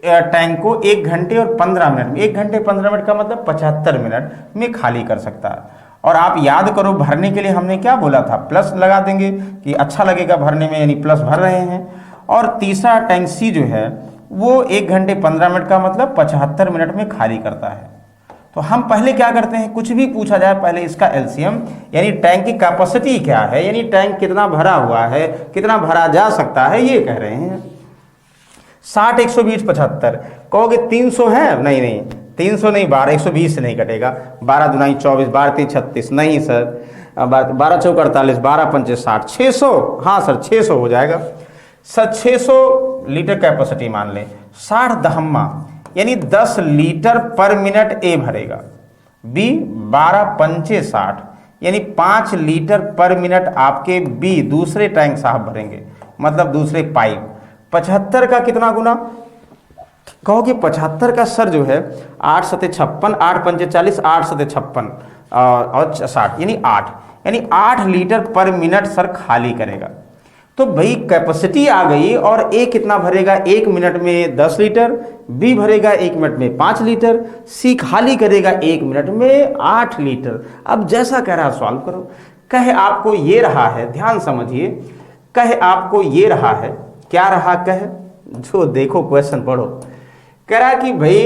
टैंक को 1 घंटे और 15 मिनट में, 1 घंटे 15 मिनट का मतलब 75 मिनट में खाली कर सकता है। और आप याद करो भरने के लिए हमने क्या बोला था, प्लस लगा देंगे कि अच्छा लगेगा भरने में, यानी प्लस भर रहे हैं। और तीसरा टैंक सी जो है वो 1 घंटे 15 मिनट का मतलब 75 मिनट में खाली करता है। तो हम पहले क्या करते हैं, कुछ भी पूछा जाए पहले इसका एलसीएम यानी टैंक की कैपेसिटी क्या है, यानी टैंक कितना भरा हुआ है, कितना भरा जा सकता है, ये कह रहे हैं। 60 120 75 कहोगे 300 है, नहीं नहीं 300 नहीं, 12 120 से नहीं कटेगा, 12 दूनी 24, 12 3 36, नहीं सर, 12 चौक 48, 12 पंचे 60, 600, हाँ सर 600 हो जाएगा सर। 600 लीटर कैपेसिटी मान लें, 60 दहम्मा यानी 10 लीटर पर मिनट ए भरेगा, बी 12 पंचे 60 यानी 5 लीटर पर मिनट आपके बी दूसरे टैंक साहब भरेंगे, मतलब दूसरे पाइप। 75 का कितना गुना कहोगे, 75 का सर जो है 8 सते 56, 8 पंचे 40, 8 सते 56 और 60 यानी 8, यानी 8 लीटर पर मिनट सर खाली करेगा। तो भाई कैपेसिटी आ गई, और ए कितना भरेगा 1 मिनट में 10 लीटर, बी भरेगा 1 मिनट में 5 लीटर, सी खाली करेगा 1 मिनट में 8 लीटर। अब जैसा कह रहा है सॉल्व करो। कहे आपको ये रहा है, ध्यान समझिए, कहे आपको ये रहा है, क्या रहा कहे, जो देखो क्वेश्चन पढ़ो, कह रहा कि भाई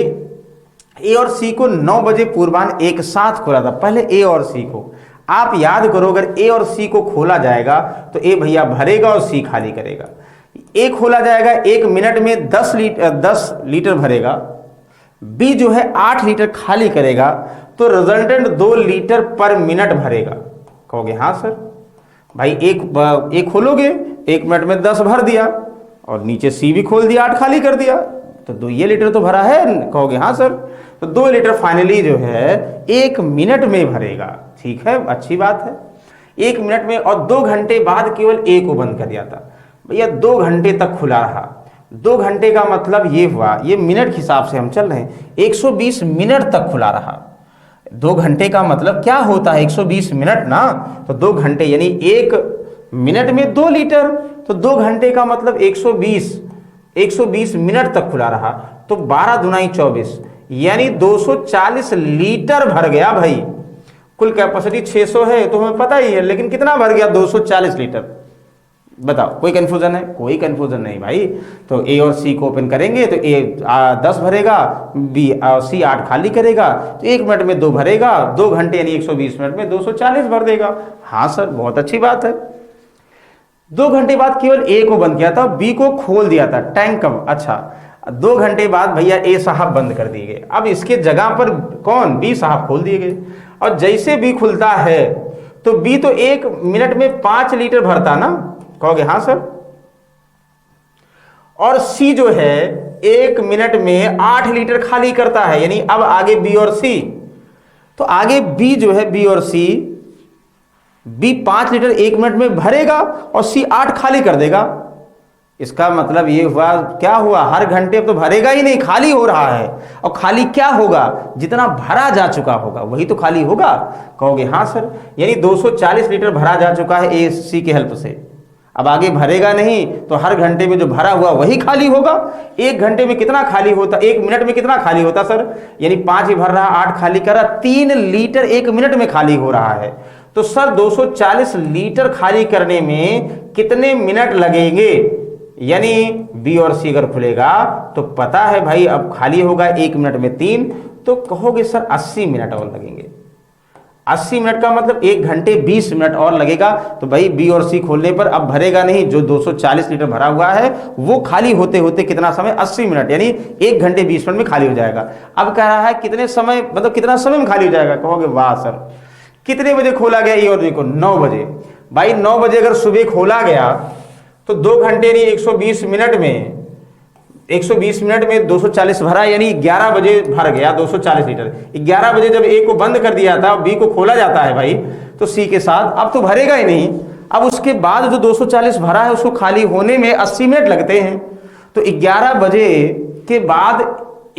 ए और सी को 9 बजे पूर्वान्ह एक साथ खोला था। पहले ए और सी को आप याद करो, अगर ए और सी को खोला जाएगा तो ए भैया भरेगा और सी खाली करेगा। ए खोला जाएगा 1 मिनट में 10 लीटर भरेगा, बी जो है 8 लीटर खाली करेगा, तो रिजल्टेंट 2 लीटर पर मिनट भरेगा। कहोगे हाँ सर, भाई एक खोलोगे 1 मिनट में 10 भर दिया, और नीचे सी भी खोल दिया 8 खाली कर दिया, तो 2 ये लीटर तो भरा है। कहोगे हाँ सर, तो 2 लीटर फाइनली जो है 1 मिनट में भरेगा। ठीक है, अच्छी बात है, 1 मिनट में। और 2 घंटे बाद केवल ए को बंद कर दिया था भैया, 2 घंटे तक खुला रहा। 2 घंटे का मतलब ये हुआ, ये मिनट के हिसाब से हम चल रहे हैं, 120 मिनट तक खुला रहा। 2 घंटे का मतलब क्या होता है 120 मिनट ना, तो 2 घंटे यानी 1 मिनट में 2 लीटर, तो 2 घंटे का मतलब 120 मिनट तक खुला रहा। तो 12 दूनी 24 यानी 240 लीटर भर गया भाई। कुल कैपेसिटी 600 है तो हमें पता ही है, लेकिन कितना भर गया 240 लीटर। बताओ, कोई कंफ्यूजन है? कोई कंफ्यूजन नहीं भाई। तो ए और सी को ओपन करेंगे तो ए 10 भरेगा, बी और सी 8 खाली करेगा, तो 1 मिनट में 2 भरेगा, 2 घंटे यानी 120 मिनट में 240 भर देगा। हाँ सर, बहुत अच्छी बात है। 2 घंटे बाद केवल ए को बंद किया था, बी को खोल दिया था टैंक कब, अच्छा 2 घंटे बाद भैया ए साहब बंद कर दिए गए। अब इसके जगह पर कौन, बी साहब खोल दिए गए। और जैसे बी खुलता है तो बी तो 1 मिनट में 5 लीटर भरता ना, कहोगे हाँ सर। और सी जो है 1 मिनट में 8 लीटर खाली करता है, यानी अब आगे बी और सी, तो आगे बी जो है बी और सी, बी 5 लीटर 1 मिनट में भरेगा और सी 8 खाली कर देगा। इसका मतलब ये हुआ, क्या हुआ, हर घंटे तो भरेगा ही नहीं, खाली हो रहा है। और खाली क्या होगा, जितना भरा जा चुका होगा वही तो खाली होगा। कहोगे हाँ सर, यानी 240 लीटर भरा जा चुका है ए सी के हेल्प से, अब आगे भरेगा नहीं, तो हर घंटे में जो भरा हुआ वही खाली होगा। 1 घंटे में कितना खाली होता, 1 मिनट में कितना खाली होता सर, यानी 5 ही भर रहा, 8 खाली कर रहा, 3 लीटर 1 मिनट में खाली हो रहा है। तो सर 240 लीटर खाली करने में कितने मिनट लगेंगे, यानी बी और सी अगर खुलेगा तो पता है भाई अब खाली होगा 1 मिनट में 3, तो कहोगे सर 80 मिनट और लगेंगे। 80 मिनट का मतलब 1 घंटे 20 मिनट और लगेगा। तो भाई बी और सी खोलने पर अब भरेगा नहीं, जो 240 लीटर भरा हुआ है वो खाली होते होते कितना समय, 80 मिनट, यानी 1 घंटे 20 मिनट में खाली हो जाएगा। अब कह रहा है कितने समय, मतलब कितना समय में खाली हो जाएगा। कहोगे वाह सर, कितने बजे खोला गया ये, और देखो 9 बजे। भाई 9 बजे अगर सुबह खोला गया तो 2 घंटे नहीं 120 मिनट में, 120 मिनट में 240 भरा, यानी 11 बजे भर गया 240 लीटर। 11 बजे जब ए को बंद कर दिया था, बी को खोला जाता है भाई, तो सी के साथ अब तो भरेगा ही नहीं। अब उसके बाद जो 240 भरा है उसको खाली होने में 80 मिनट लगते हैं। तो 11 बजे के बाद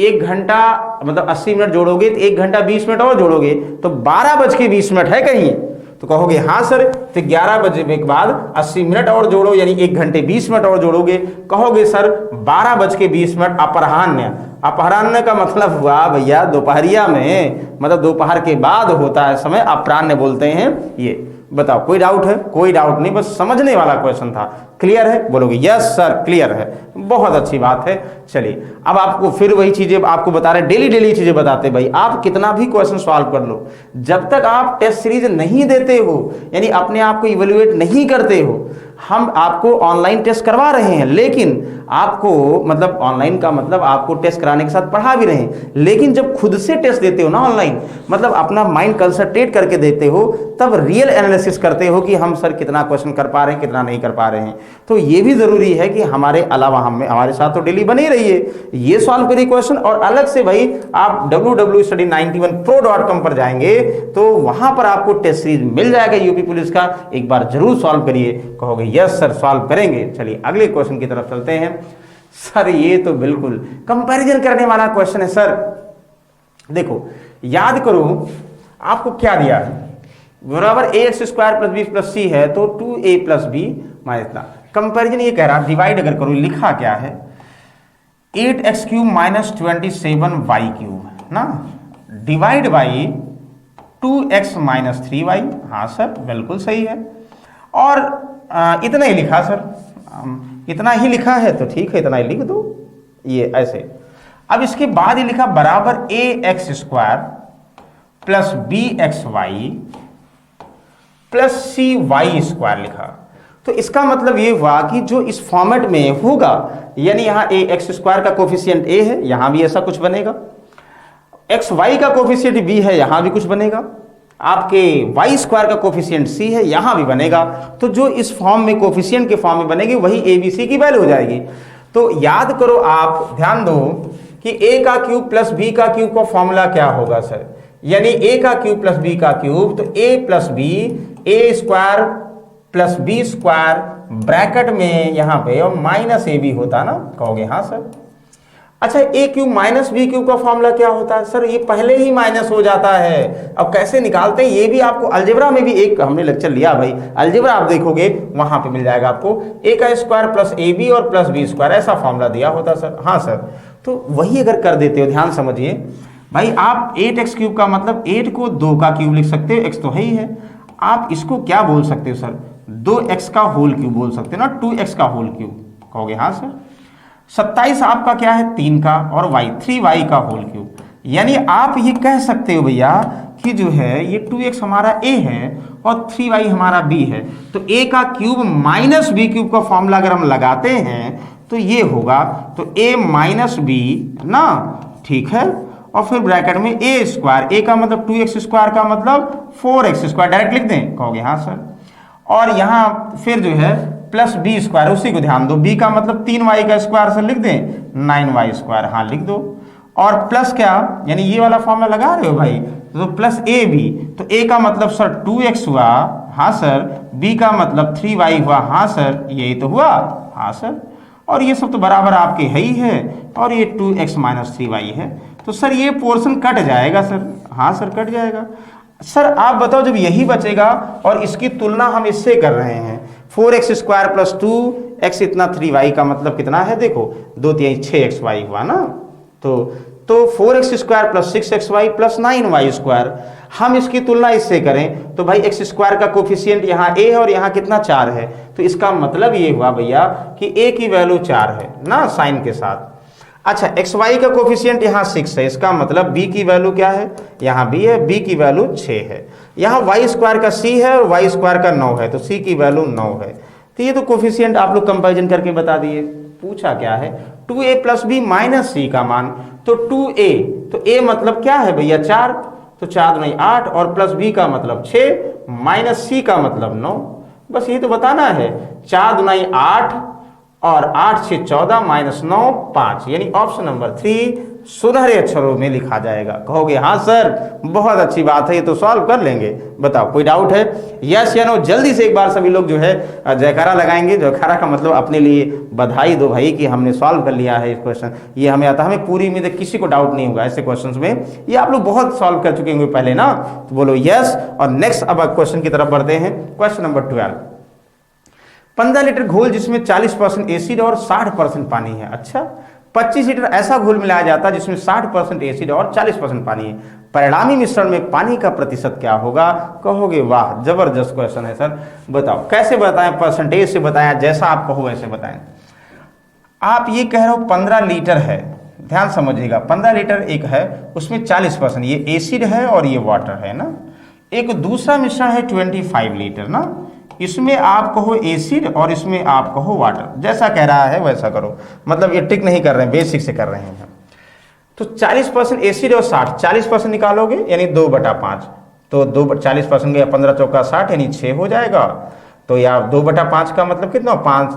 1 घंटा मतलब 80 मिनट जोड़ोगे तो 1 घंटा 20 मिनट और जोड़ोगे तो 12 बज के 20 मिनट है कहीं, तो कहोगे हाँ सर। तो 11 बजे के बाद 80 मिनट और जोड़ो, यानी 1 घंटे 20 मिनट और जोड़ोगे। कहोगे सर 12:20 अपराह्न। अपराह्न का मतलब हुआ भैया दोपहरिया में, मतलब दोपहर के बाद होता है समय, अपराह्न बोलते हैं ये। बताओ कोई डाउट है? कोई डाउट नहीं, बस समझने वाला क्वेश्चन था। क्लियर है? बोलोगे यस सर क्लियर है, बहुत अच्छी बात है। चलिए अब आपको फिर वही चीजें आपको बता रहे, डेली डेली चीजें बताते भाई। आप कितना भी क्वेश्चन सॉल्व कर लो, जब तक आप टेस्ट सीरीज नहीं देते हो, यानी अपने आप को इवेल्युएट नहीं करते हो, हम आपको ऑनलाइन टेस्ट करवा रहे हैं, लेकिन आपको मतलब ऑनलाइन का मतलब आपको टेस्ट कराने के साथ पढ़ा भी रहे हैं, लेकिन जब खुद से टेस्ट देते हो ना ऑनलाइन, मतलब अपना माइंड कंसंट्रेट करके देते हो, तब रियल एनालिसिस करते हो कि हम सर कितना क्वेश्चन कर पा रहे हैं, कितना नहीं कर पा रहे हैं। तो ये भी जरूरी है कि हमारे अलावा हमारे साथ तो डेली बने रहिए, ये सॉल्व करिए क्वेश्चन। और अलग से भाई आप www.study91pro.com पर जाएंगे तो वहां पर आपको टेस्ट सीरीज मिल जाएगा यूपी पुलिस का, एक बार जरूर सॉल्व करिए। कहोगे यस सर सॉल्व करेंगे। चलिए अगले क्वेश्चन की तरफ चलते हैं। सर ये तो बिल्कुल कंपैरिजन करने वाला क्वेश्चन है सर। देखो याद करो आपको क्या दिया है, बराबर ax² + b + c है, तो 2a + b माइनस इतना। कंपैरिजन ये कह रहा, डिवाइड अगर करो, लिखा क्या है 8x³ - 27y³ ना, डिवाइड बाई 2x - 3y। हाँ सर बिल्कुल सही है। और इतना ही लिखा सर, इतना ही लिखा है तो ठीक है, इतना ही लिख दो ये ऐसे। अब इसके बाद ही लिखा बराबर ax² + bxy + cy² लिखा। तो इसका मतलब ये हुआ कि जो इस फॉर्मेट में होगा, यानी यहां ax² का कोफिशिएंट a है, यहां भी ऐसा कुछ बनेगा, xy का कोफिशिएंट b है, यहां भी कुछ बनेगा, आपके y² का कोफिशिएंट c है, यहां भी बनेगा। तो जो इस फॉर्म में कोफिशिएंट के फॉर्म में बनेगी वही a b c की वैल्यू हो जाएगी। तो याद करो, आप ध्यान दो कि a का क्यूब + b का क्यूब का फॉर्मूला क्या होगा सर, यानी a का क्यूब + b का क्यूब, तो a + b a² + b² bracket में यहां पे और -ab होता ना। कहोगे हाँ सर। अच्छा a³ - b³ का फॉर्मूला क्या होता है सर? ये पहले ही माइनस हो जाता है। अब कैसे निकालते हैं ये भी आपको अलजेब्रा में भी एक हमने लेक्चर लिया भाई, अलजेब्रा आप देखोगे वहां पे मिल जाएगा आपको। a² + ab और + b² ऐसा फॉर्मूला दिया होता सर। हाँ सर, तो वही अगर कर देते हो, ध्यान समझिए भाई, आप 8x³ का मतलब 8 को 2 का क्यूब लिख सकते हो, x तो है ही है। आप इसको क्या बोल सकते हो सर? 2x का होल क्यूब बोल सकते हो ना, 2x का होल क्यूब। कहोगे हाँ सर। 27 आपका क्या है? 3 का, और y 3y का होल क्यूब। यानी आप ये कह सकते हो भैया कि जो है ये 2x हमारा a है और 3y हमारा b है, तो a का क्यूब - b³ का फॉर्मूला अगर हम लगाते हैं तो ये होगा, तो a - b ना, ठीक है, और फिर ब्रैकेट में a², a का मतलब 2x² का मतलब 4x², डायरेक्ट लिख दें। कहोगे हाँ सर। और यहाँ फिर जो है + b², उसी को ध्यान दो, b का मतलब 3y का स्क्वायर से लिख दें 9y², हाँ लिख दो। और प्लस क्या, यानी ये वाला फॉर्मूला लगा रहे हो भाई, तो +ab, तो a का मतलब सर 2x हुआ, हाँ सर, b का मतलब 3y हुआ, हाँ सर, यही तो हुआ, हाँ सर। और ये सब तो बराबर आपके है ही है, और ये 2x - 3y है, तो सर ये पोर्शन कट जाएगा सर। हाँ सर कट जाएगा। सर आप बताओ, जब यही बचेगा और इसकी तुलना हम इससे कर रहे हैं, 4x² + 2x इतना 3y का मतलब कितना है? देखो 2 3 6xy हुआ ना, तो 4x² + 6xy + 9y²। हम इसकी तुलना इससे करें तो भाई x² का कोफिशिएंट यहाँ a है और यहाँ कितना 4 है, तो इसका मतलब ये हुआ भैया कि a की वैल्यू 4 है ना, साइन के साथ। अच्छा xy का कोफिशिएंट यहाँ 6 है, इसका मतलब b की वैल्यू क्या है? यहाँ b है, b की वैल्यू 6 है। यहाँ y² का c है और y² का 9 है, तो c की वैल्यू 9 है। तो ये तो कोफिशिएंट आप लोग कंपैरिजन करके बता दिए। पूछा क्या है? 2a + b - c का मान, तो 2a, तो a मतलब क्या है भैया? 4, तो 4 दूनी 8, और +b का मतलब 6 - c का मतलब 9। बस ये तो बताना है, 4 दूनी 8 और 8 6 14 - 9 5, यानी ऑप्शन नंबर 3 सुनहरे अक्षरों में लिखा जाएगा। कहोगे हाँ सर बहुत अच्छी बात है, ये तो सॉल्व कर लेंगे। बताओ कोई डाउट है? यस या नो? जल्दी से एक बार सभी लोग जो है जयकारा लगाएंगे। जयकारा का मतलब अपने लिए बधाई दो भाई कि हमने सॉल्व कर लिया है इस क्वेश्चन, ये हमें आता है। हमें पूरी उम्मीद है किसी को डाउट नहीं होगा ऐसे क्वेश्चंस में, ये आप लोग बहुत सॉल्व कर चुके होंगे पहले ना। तो बोलो यस। और नेक्स्ट अब क्वेश्चन की तरफ बढ़ते हैं। Question number 12। 15 लीटर घोल जिसमें 40% एसिड और 60% पानी है। अच्छा, 25 लीटर ऐसा घोल मिलाया जाता है जिसमें 60% एसिड और 40% पानी है। परिणामी मिश्रण में पानी का प्रतिशत क्या होगा? कहोगे वाह जबरदस्त क्वेश्चन है सर। बताओ कैसे बताएं? परसेंटेज से बताएं, जैसा आप कहो वैसे बताएं। आप ये कह रहे हो 15 लीटर है, ध्यान समझिएगा 15 लीटर एक है, उसमें 40% ये एसिड है और ये वाटर है ना। एक दूसरा मिश्रण है 25 लीटर ना, इसमें आप कहो एसिड और इसमें आप कहो वाटर। जैसा कह रहा है वैसा करो, मतलब ये ट्रिक नहीं कर रहे हैं, बेसिक से कर रहे हैं। तो 40% एसिड और 40% निकालोगे यानी 2/5, तो 40% गया 15 चौका 60 यानी 6 हो जाएगा। तो या 2/5 का मतलब कितना? 5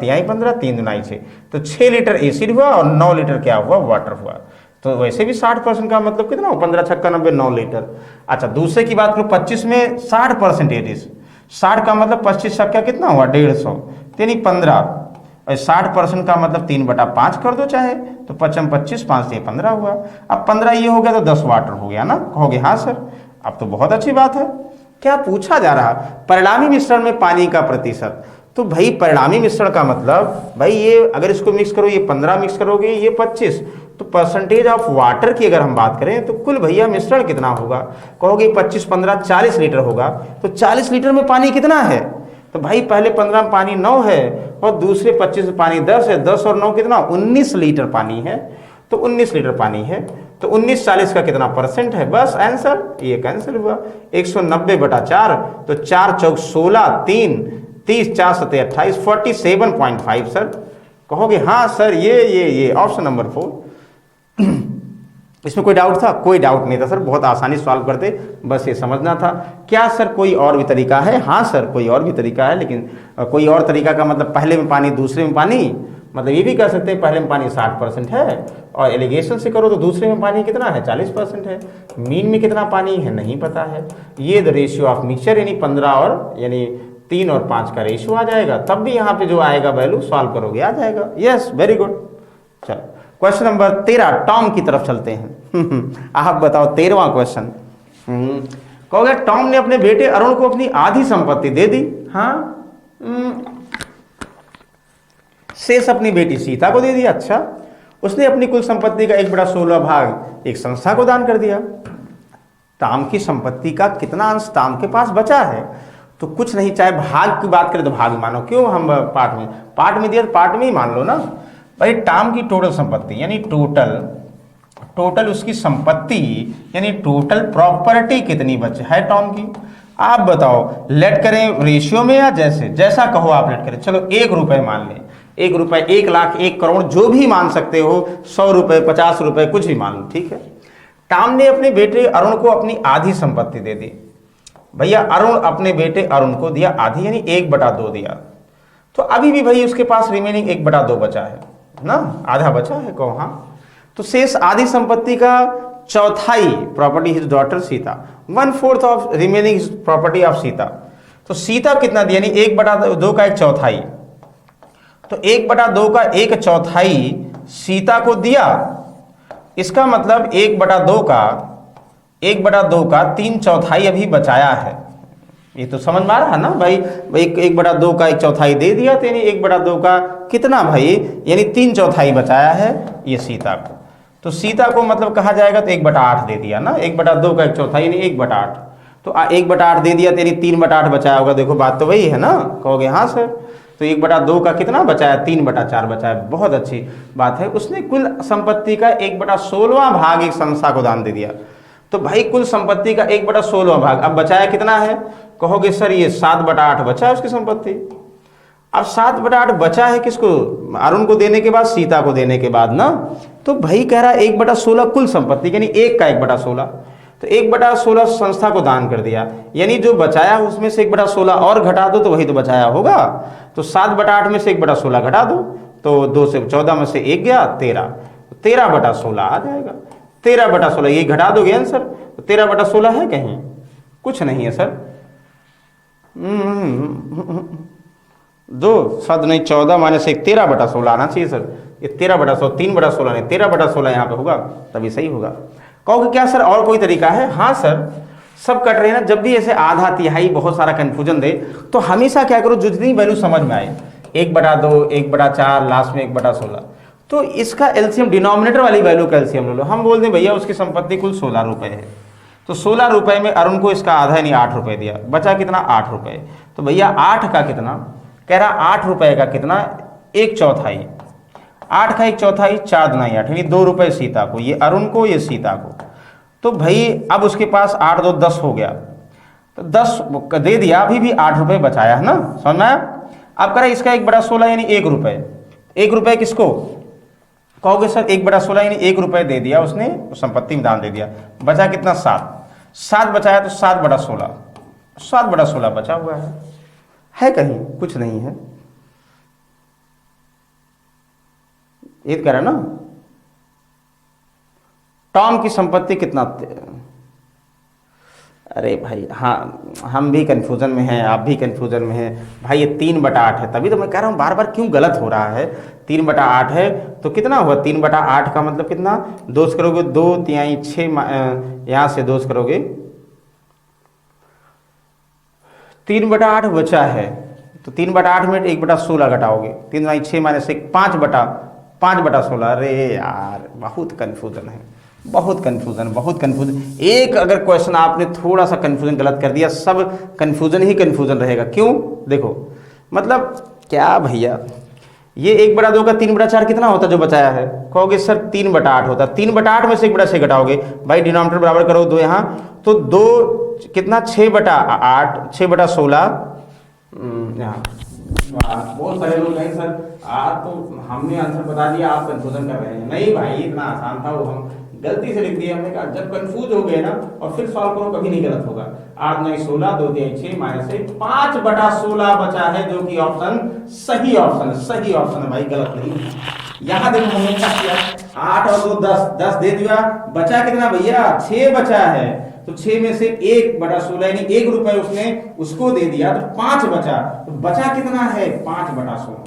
तिहाई 15, 3 दुनाई 6, तो 6 लीटर एसिड हुआ और 9 लीटर क्या हुआ? वाटर हुआ। तो वैसे भी 60% का मतलब कितना? 15 छक्का 90, 9 लीटर। अच्छा दूसरे की बात करो, 25 में 60% एसिड, 60 का मतलब 25 छक्का कितना हुआ? 150, यानी 15। 60% का मतलब 3/5 कर दो चाहे, तो 55 25 5 से 15 हुआ। अब 15 ये हो गया तो 10 वाटर हो गया ना। कहोगे हाँ सर, अब तो बहुत अच्छी बात है। क्या पूछा जा रहा? परिणामी मिश्रण में पानी का प्रतिशत। तो भाई परिणामी मिश्रण का मतलब भाई ये अगर इसको मिक्स करो, ये 15 मिक्स करोगे ये 25, तो परसेंटेज ऑफ वाटर की अगर हम बात करें तो कुल भैया मिश्रण कितना होगा? कहोगे 25 15 40 लीटर होगा। तो 40 लीटर में पानी कितना है? तो भाई पहले 15 में पानी 9 है और दूसरे 25 में पानी 10 है। 10 और 9 कितना? 19 लीटर पानी है। तो 19 लीटर पानी है, तो 19 40 का कितना परसेंट है? बस आंसर ये कैंसिल हुआ। 190/4, तो 4 चौक 16, 3 30, 4 सत्ते 28, 47.5 सर। कहोगे हाँ सर ये ऑप्शन नंबर 4। इसमें कोई डाउट था? कोई डाउट नहीं था सर, बहुत आसानी सॉल्व करते, बस ये समझना था। क्या सर कोई और भी तरीका है? हाँ सर कोई और भी तरीका है, लेकिन कोई और तरीका का मतलब पहले में पानी दूसरे में पानी, मतलब ये भी कर सकते हैं पहले में पानी 60% है और एलिगेशन से करो तो दूसरे में पानी कितना है? 40% है। मीन में कितना पानी है? नहीं पता है। ये द रेशियो ऑफ मिक्सचर यानी 15 और यानी 3 और 5 का रेशियो आ जाएगा, तब भी यहाँ पे जो आएगा वैल्यू सॉल्व करोगे आ जाएगा। Yes very good. चलो क्वेश्चन नंबर 13 टॉम की तरफ चलते हैं। आप बताओ 13वां क्वेश्चन। कहोगे टॉम ने अपने बेटे अरुण को अपनी आधी संपत्ति दे दी। हाँ, शेष अपनी बेटी सीता को दे दिया। अच्छा, उसने अपनी कुल संपत्ति का 1/16 भाग एक संस्था को दान कर दिया। टॉम की संपत्ति का कितना अंश टॉम के पास बचा है? तो कुछ नहीं, चाहे भाग की बात करें तो भाग मानो, क्यों हम पार्ट में दिया तो पार्ट में ही मान लो ना। भाई टॉम की टोटल संपत्ति यानी टोटल उसकी संपत्ति यानी टोटल प्रॉपर्टी कितनी बचे है टॉम की? आप बताओ, लेट करें रेशियो में या जैसा कहो आप लेट करें। चलो 1 रुपए मान लें, 1 रुपए, 1 लाख, 1 करोड़, जो भी मान सकते हो, 100 रुपए, 50 रुपए, कुछ भी मान लो, ठीक है। टॉम ने अपने बेटे अरुण को अपनी आधी संपत्ति दे दी। भैया अरुण अपने बेटे अरुण को दिया आधी यानी 1/2 दिया, तो अभी भी भाई उसके पास रिमेनिंग 1/2 बचा है ना, आधा बचा है। कहो हाँ, तो शेष आधी संपत्ति का चौथाई property his daughter Sita, 1/4 of remaining property of Sita. तो सीता कितना दिया यानी 1/2 का 1/4, तो 1/2 का 1/4 सीता को दिया। इसका मतलब 1/2 का 3/4 अभी बचाया है। ये तो समझ में आ रहा है ना भाई, 1/2 का 1/4 दे दिया, तो यानी 1/2 का कितना भाई यानी 3/4 बचाया है ये सीता को। तो सीता को मतलब कहा जाएगा तो 1/8 दे दिया ना, 1/2 का 1/4 यानी 1/8, तो 1/8 दे दिया, यानी 3/8 बचाया होगा। देखो बात तो वही है ना, कहोगे हाँ सर। तो 1/2 का कितना बचाया? 3/4 बचाया, बहुत अच्छी बात है। उसने कुल संपत्ति का 1/16 भाग एक संस्था को दान दे दिया। तो भाई कुल संपत्ति का 1/16 भाग, अब बचाया कितना है? कहोगे सर ये 7/8 बचा है उसकी संपत्ति। अब 7/8 बचा है किसको? अरुण को देने के बाद, सीता को देने के बाद ना। तो भाई कह रहा है 1/16 कुल संपत्ति यानी 1 का 1/16, तो 1/16 संस्था को दान कर दिया, यानी जो बचाया उसमें से 1/16 और घटा दो तो वही तो बचाया होगा। तो 7/8 में से 1/16 घटा दो, तो 2 से 14 में से 1 गया 13, 13/16 आ जाएगा। 13/16 ये घटा दोगे आंसर, तो 13/16 है कहीं? कुछ नहीं है सर। 2 सद नहीं 14 माइनस 1 13/16 आना चाहिए सर। ये 13/16 3/16 नहीं 13/16 यहाँ पे होगा, तभी सही होगा। कहोगे क्या सर और कोई तरीका है? हाँ सर, सब कट रहे हैं ना। जब भी ऐसे आधा तिहाई बहुत सारा कंफ्यूजन दे तो हमेशा क्या करो, जितनी वैल्यू समझ में आए 1/2 1/4 लास्ट में 1/16, तो इसका एलसीएम डिनोमिनेटर वाली वैल्यू का एलसीएम ले लो। हम बोल दें भैया उसकी संपत्ति कुल 16 रुपए है, तो 16 रुपए में अरुण को इसका आधा यानी 8 रुपए दिया, बचा कितना 8 रुपए। तो भैया 8 का कितना कह रहा, 8 रुपए का कितना 1/4, 8 का 1/4 4 दूना 8 यानी 2 रुपए सीता को, ये अरुण को ये सीता को। तो भाई अब उसके पास 8 2 10 हो गया, तो 10 दे दिया, अभी भी 8 रुपए बचाया है ना, समझ में आया? अब कह रहा इसका 1/16 यानी 1 रुपए। 1 रुपए किसको कहोगे सर? 1/16 यानी 1 रुपए दे दिया उसने, संपत्ति में दान दे दिया, बचा कितना 7 बचाया, तो 7/16 7/16 बचा हुआ है कहीं? कुछ नहीं है। ये कह रहा ना, टॉम की संपत्ति कितना? अरे भाई हाँ, हम भी कंफ्यूजन में हैं, आप भी कंफ्यूजन में हैं भाई। ये 3/8 है, तभी तो मैं कह रहा हूँ बार बार क्यों गलत हो रहा है। 3/8 है तो कितना हुआ? 3/8 का मतलब कितना? 2 करोगे 2 तिहाई 6, यहाँ से 2 करोगे 3/8 बचा है, तो 3/8 में 1/16 घटाओगे, 3 तिहाई 6 माइनस 1 5/16। अरे यार बहुत कन्फ्यूजन है, बहुत कन्फ्यूजन। एक अगर क्वेश्चन आपने थोड़ा सा कन्फ्यूजन गलत कर दिया, सब कन्फ्यूजन ही कन्फ्यूजन रहेगा। क्यों? देखो मतलब क्या भैया, ये 1/2 का 3/4 कितना होता जो बचाया है? कहोगे सर 3/8 होता। 3/8 में से 1/6 घटाओगे भाई, डिनोमिनेटर बराबर करो 2 यहाँ, तो 2 कितना 6/8 6/16 यहाँ। बहुत सारे लोग कहेंगे सर आप तो हमने आंसर बता दिया, आप कंफ्यूजन कर रहे हैं। नहीं भाई इतना आसान था, वो हम गलती से लिख दिया। हमने कहा जब कंफ्यूज हो गए ना और फिर सॉल्व करो, कभी नहीं गलत होगा। 8 9 16 2 3 6 माइनस 5/16 बचा है, जो कि ऑप्शन सही ऑप्शन है भाई, गलत नहीं। यहाँ देखो हमने क्या किया, 8 और 2 10 दे दिया, बचा कितना भैया 6 बचा है, तो 6 में से 1/16 यानी 1 रुपए उसने उसको दे दिया, तो 5 बचा, तो बचा कितना है 5/16।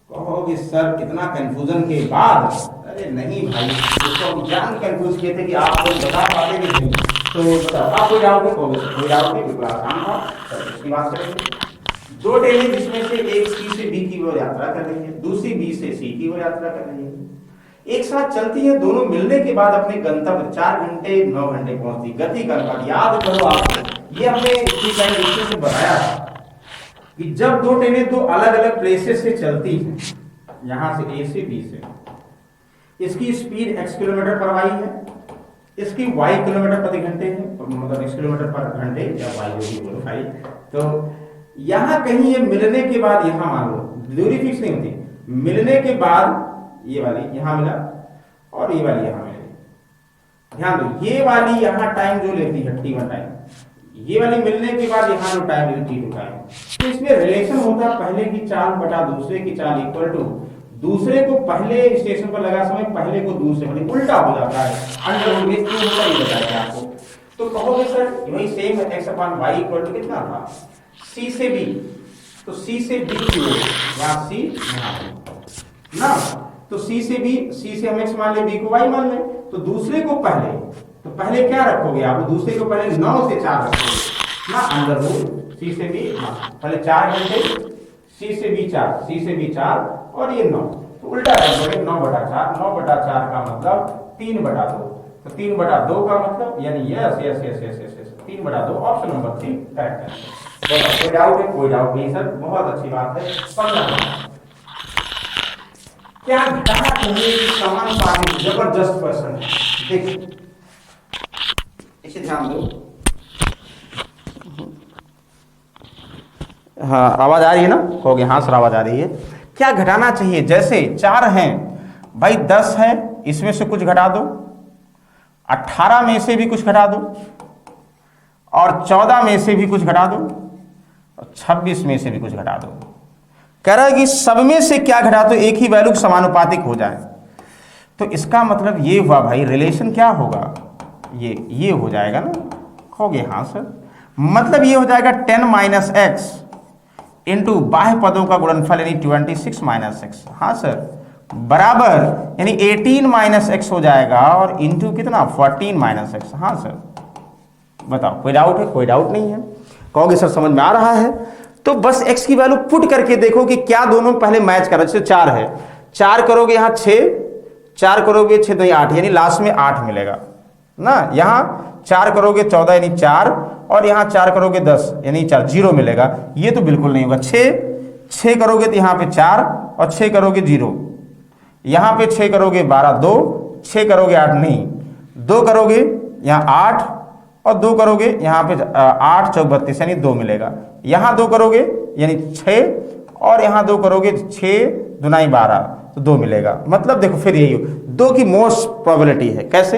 कहोगे सर कितना कंफ्यूजन के बाद? अरे नहीं भाई, इसको हम जान कंफ्यूज किए थे कि आप लोग बता पाते भी नहीं। तो बताओ आप कोई डाउट कोई डाउट नहीं, बिल्कुल आसान था। इसकी बात करेंगे 2 ट्रेनें जिसमें से एक सी से बी की ओर यात्रा कर रही है, दूसरी बी से सी की ओर यात्रा कर रही है। एक साथ चलती है, दोनों मिलने के बाद अपने गंतव्य 4 घंटे 9 घंटे पहुंचती। गति का अनुपात याद करो आप, ये हमने से बताया था कि जब 2 ट्रेनें 2 अलग अलग प्लेसेस से चलती हैं, यहां से ए से बी से, इसकी स्पीड x किलोमीटर पर वाई है, इसकी y किलोमीटर प्रति घंटे है, मतलब x किलोमीटर पर घंटे या y जो भी बोलो भाई। तो यहां कहीं ये मिलने के बाद, यहां मान लो दूरी फिक्स नहीं होती, मिलने के बाद ये वाली यहां मिला और ये वाली यहां मिली। ध्यान दो ये वाली यहां टाइम जो लेती है t1 टाइम, ये वाली मिलने के बाद यहाँ जो टाइम लेती है t2 टाइम। तो इसमें रिलेशन होता है पहले की चाल बटा दूसरे की चाल इक्वल टू दूसरे को पहले स्टेशन पर लगा समय पहले को दूसरे, मतलब उल्टा हो जाता है। अंडर रूट में क्यों होता है ये बताया आपको। तो कहोगे सर वही सेम x/y इक्वल टू कितना था c से b, तो c से b की ओर यहाँ c ना, तो c से हम x मान ले, b को y मान ले, तो दूसरे को पहले, तो पहले क्या रखोगे आप? दूसरे को पहले 9 से 4 रखोगे ना, अंदर रूट c से b, पहले 4 घंटे, c से b 4 और ये 9, तो उल्टा कर 9/4 का मतलब 3/2, तो 3/2 का मतलब यानी यस 3/2 ऑप्शन नंबर 3 करेक्ट है। कोई डाउट है? कोई डाउट नहीं सर, बहुत अच्छी बात है। 15 क्या घटाना चाहिए कि समानुपाती? जबरदस्त क्वेश्चन है, देखिए इसे ध्यान दो। हाँ आवाज आ रही है ना? कहोगे हाँ सर आवाज आ रही है। क्या घटाना चाहिए? जैसे 4 हैं भाई, 10 है, इसमें से कुछ घटा दो, 18 में से भी कुछ घटा दो, और 14 में से भी कुछ घटा दो, और 26 में से भी कुछ घटा दो। कह रहा है कि सब में से क्या घटा दो एक ही वैल्यू समानुपातिक हो जाए। तो इसका मतलब ये हुआ भाई, रिलेशन क्या होगा, ये हो जाएगा ना, कहोगे हाँ सर, मतलब ये हो जाएगा 10 माइनस एक्स इंटू बाह्य पदों का गुणनफल यानी 26 माइनस एक्स, हाँ सर, बराबर यानी 18 माइनस एक्स हो जाएगा और इंटू कितना 14 माइनस एक्स, हाँ सर। बताओ कोई डाउट है? कोई डाउट नहीं है, कहोगे सर समझ में आ रहा है। तो बस x की वैल्यू पुट करके देखो कि क्या दोनों पहले मैच कर रहे हैं। जैसे 4 है, 4 करोगे यहाँ 6, 4 करोगे 6 तो 8 यानी लास्ट में 8 मिलेगा ना, यहाँ 4 करोगे 14 यानी 4 और यहाँ 4 करोगे 10 यानी 4, 0 मिलेगा, ये तो बिल्कुल नहीं होगा। 6 करोगे तो यहाँ पे 4 और 6 करोगे 0, यहाँ पे 6 करोगे 12, 2, 6 करोगे 8 नहीं, 2 करोगे यहाँ 8 और 2 करोगे यहाँ पे 8 चौक 32 यानी 2 मिलेगा, यहाँ 2 करोगे यानी 6 और यहाँ 2 करोगे 6 दुनाई 12 तो 2 मिलेगा। मतलब देखो फिर यही 2 की मोस्ट प्रोबेबिलिटी है। कैसे?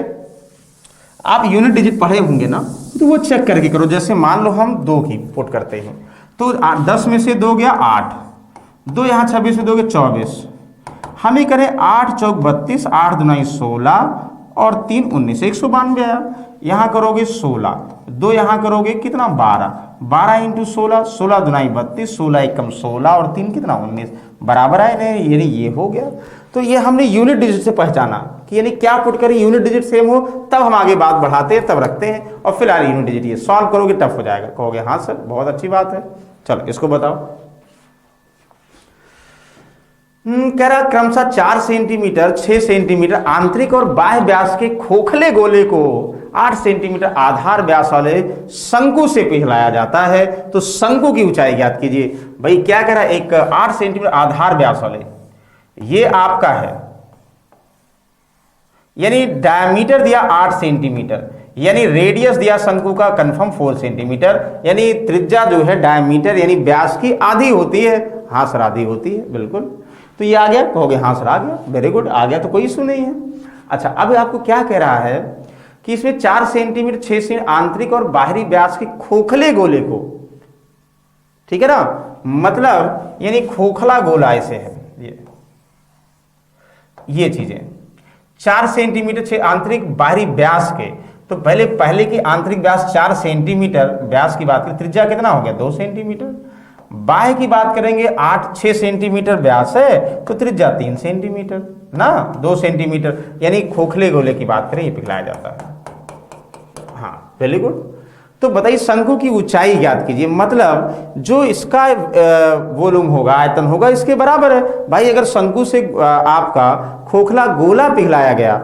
आप यूनिट डिजिट पढ़े होंगे ना, तो वो चेक करके करो। जैसे मान लो हम 2 की पुट करते हैं तो 10 में से 2 गया 8, 2 यहाँ 26 में 2 गया 24, हम ही करें 8 चौक 32, 8 दुनाई 16 और 3 19, 192 आया। यहाँ करोगे 16, 2 यहाँ करोगे कितना 12, 12 इंटू 16, 16 दुनाई 32, 16 एकम 16 और 3 कितना 19, बराबर आए नहीं, यानी ये हो गया। तो ये हमने यूनिट डिजिट से पहचाना कि यानी क्या पुट करें, यूनिट डिजिट सेम हो तब हम आगे बात बढ़ाते हैं, तब रखते हैं, और फिलहाल यूनिट डिजिट ये सॉल्व करोगे टफ हो जाएगा। कहोगे हाँ सर बहुत अच्छी बात है। चलो इसको बताओ। कह रहा क्रमशः 4 सेंटीमीटर, 6 सेंटीमीटर आंतरिक और बाह्य व्यास के खोखले गोले को 8 सेंटीमीटर आधार व्यास वाले शंकु से पिघलाया जाता है। तो शंकु की ऊंचाई ज्ञात कीजिए। भाई क्या कह रहा है, एक 8 सेंटीमीटर आधार व्यास वाले, ये आपका है, यानी डायमीटर दिया 8 सेंटीमीटर, यानी रेडियस दिया शंकु का कंफर्म 4 सेंटीमीटर, यानी त्रिज्या जो है डायमीटर यानी व्यास की आधी होती है। हाँ सर आधी होती है बिल्कुल। तो ये आ गया, कहोगे हाँ सर आ गया, वेरी गुड, आ गया तो कोई इशू नहीं है। अच्छा अब आपको क्या कह रहा है कि इसमें 4 सेंटीमीटर 6 सेंटीमीटर आंतरिक और बाहरी व्यास के खोखले गोले को, ठीक है ना, मतलब यानी खोखला गोला ऐसे है ये चीजें 4 सेंटीमीटर 6 आंतरिक बाहरी व्यास के। तो पहले की आंतरिक व्यास 4 सेंटीमीटर व्यास की बात करें, त्रिज्या कितना हो गया 2 सेंटीमीटर। बाह्य की बात करेंगे 6 सेंटीमीटर व्यास है तो त्रिज्या 3 सेंटीमीटर ना, 2 सेंटीमीटर, यानी खोखले गोले की बात करें ये पिघलाया जाता है। हाँ वेरी गुड। तो बताइए शंकु की ऊंचाई ज्ञात कीजिए, मतलब जो इसका वॉल्यूम होगा, आयतन होगा, इसके बराबर है। भाई अगर शंकु से आपका खोखला गोला पिघलाया गया,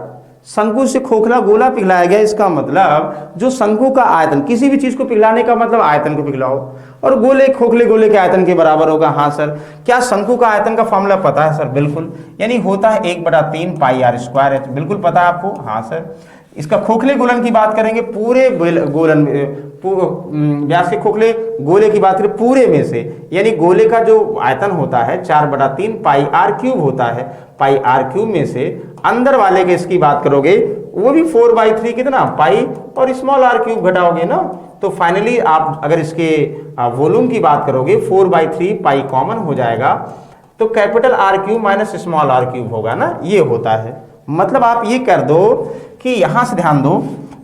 शंकु से खोखला गोला पिघलाया गया, इसका मतलब जो शंकु का आयतन, किसी भी चीज को पिघलाने का मतलब आयतन को पिघलाओ, और गोले खोखले गोले के आयतन के बराबर होगा। हाँ सर, क्या शंकु का आयतन का फॉर्मूला पता है सर? बिल्कुल, यानी होता है 1/3 पाई आर स्क्वायर एच, बिल्कुल पता है आपको। हाँ सर, इसका खोखले गोलन की बात करेंगे, पूरे गोलन व्यास के खोखले गोले की बात करें पूरे में से, यानी गोले का जो आयतन होता है 4/3 पाई आर क्यूब होता है, पाई आर क्यूब में से अंदर वाले के इसकी बात करोगे वो भी 4/3 कितना पाई और स्मॉल आर क्यूब घटाओगे ना, तो फाइनली आप अगर इसके वॉल्यूम की बात करोगे 4/3 पाई कॉमन हो जाएगा, तो capital R cube minus small R cube होगा ना, ये होता है। मतलब आप ये कर दो कि यहां से ध्यान दो,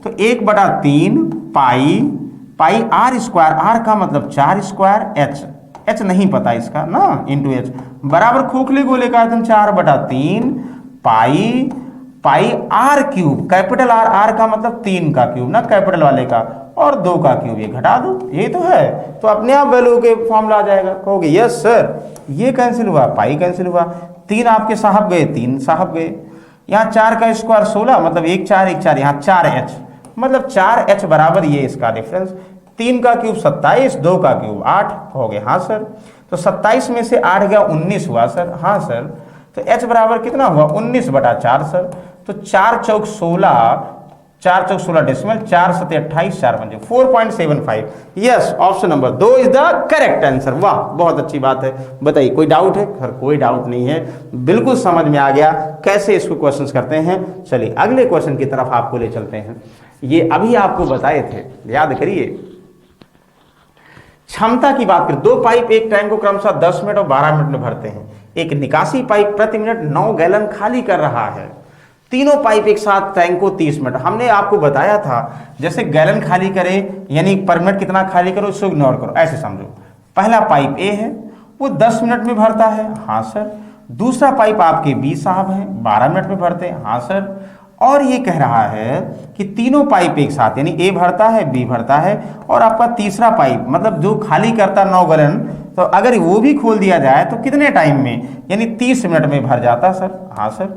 तो 1/3 पाई आर स्क्वायर, आर का मतलब 4 स्क्वायर, एच नहीं पता इसका ना, इंटू एच बराबर खोखले गोले का आयतन 4/3 pi R cube, capital R, R का मतलब 3 का क्यूब ना कैपिटल वाले का, और 2 का क्यूब, ये घटा दो, ये तो है, तो अपने आप वैल्यू के फॉर्मूला आ जाएगा। कहोगे यस सर, ये कैंसिल हुआ, पाई कैंसिल हुआ, 3 आपके साहब गए, 3 साहब गए, यहाँ 4 का स्क्वायर 16, मतलब 1 4 1 4, यहाँ 4h, मतलब 4h बराबर ये इसका डिफरेंस, 3 का क्यूब 27, 2 का क्यूब 8। कहोगे हाँ सर, तो 27 में से 8 गया 19 हुआ सर। हाँ सर, तो h बराबर कितना हुआ 19/4 सर, तो 4 चौक 16, 4 चौक 16 decimal, 4 7 28, 4 5 4.75। Yes, option number 2 is the correct answer. वाह बहुत अच्छी बात है। बताइए कोई डाउट है? सर कोई डाउट नहीं है, बिल्कुल समझ में आ गया कैसे इसको क्वेश्चंस करते हैं। चलिए अगले क्वेश्चन की तरफ आपको ले चलते हैं। ये अभी आपको बताए थे, याद करिए। क्षमता की बात करें, 2 पाइप एक टैंक को क्रमशः 10 मिनट और 12 मिनट में भरते हैं। एक निकासी पाइप प्रति मिनट 9 गैलन खाली कर रहा है। तीनों पाइप एक साथ टैंक को 30 मिनट। हमने आपको बताया था जैसे गैलन खाली करें यानी पर मिनट कितना खाली करो, इसको इग्नोर करो। ऐसे समझो, पहला पाइप ए है वो 10 मिनट में भरता है, हाँ सर। दूसरा पाइप आपके बी साहब है 12 मिनट में भरते हैं, हाँ सर। और ये कह रहा है कि तीनों पाइप एक साथ यानी ए भरता है, बी भरता है, और आपका तीसरा पाइप मतलब जो खाली करता 9 गैलन, तो अगर वो भी खोल दिया जाए तो कितने टाइम में, यानी 30 मिनट में भर जाता सर, हाँ सर।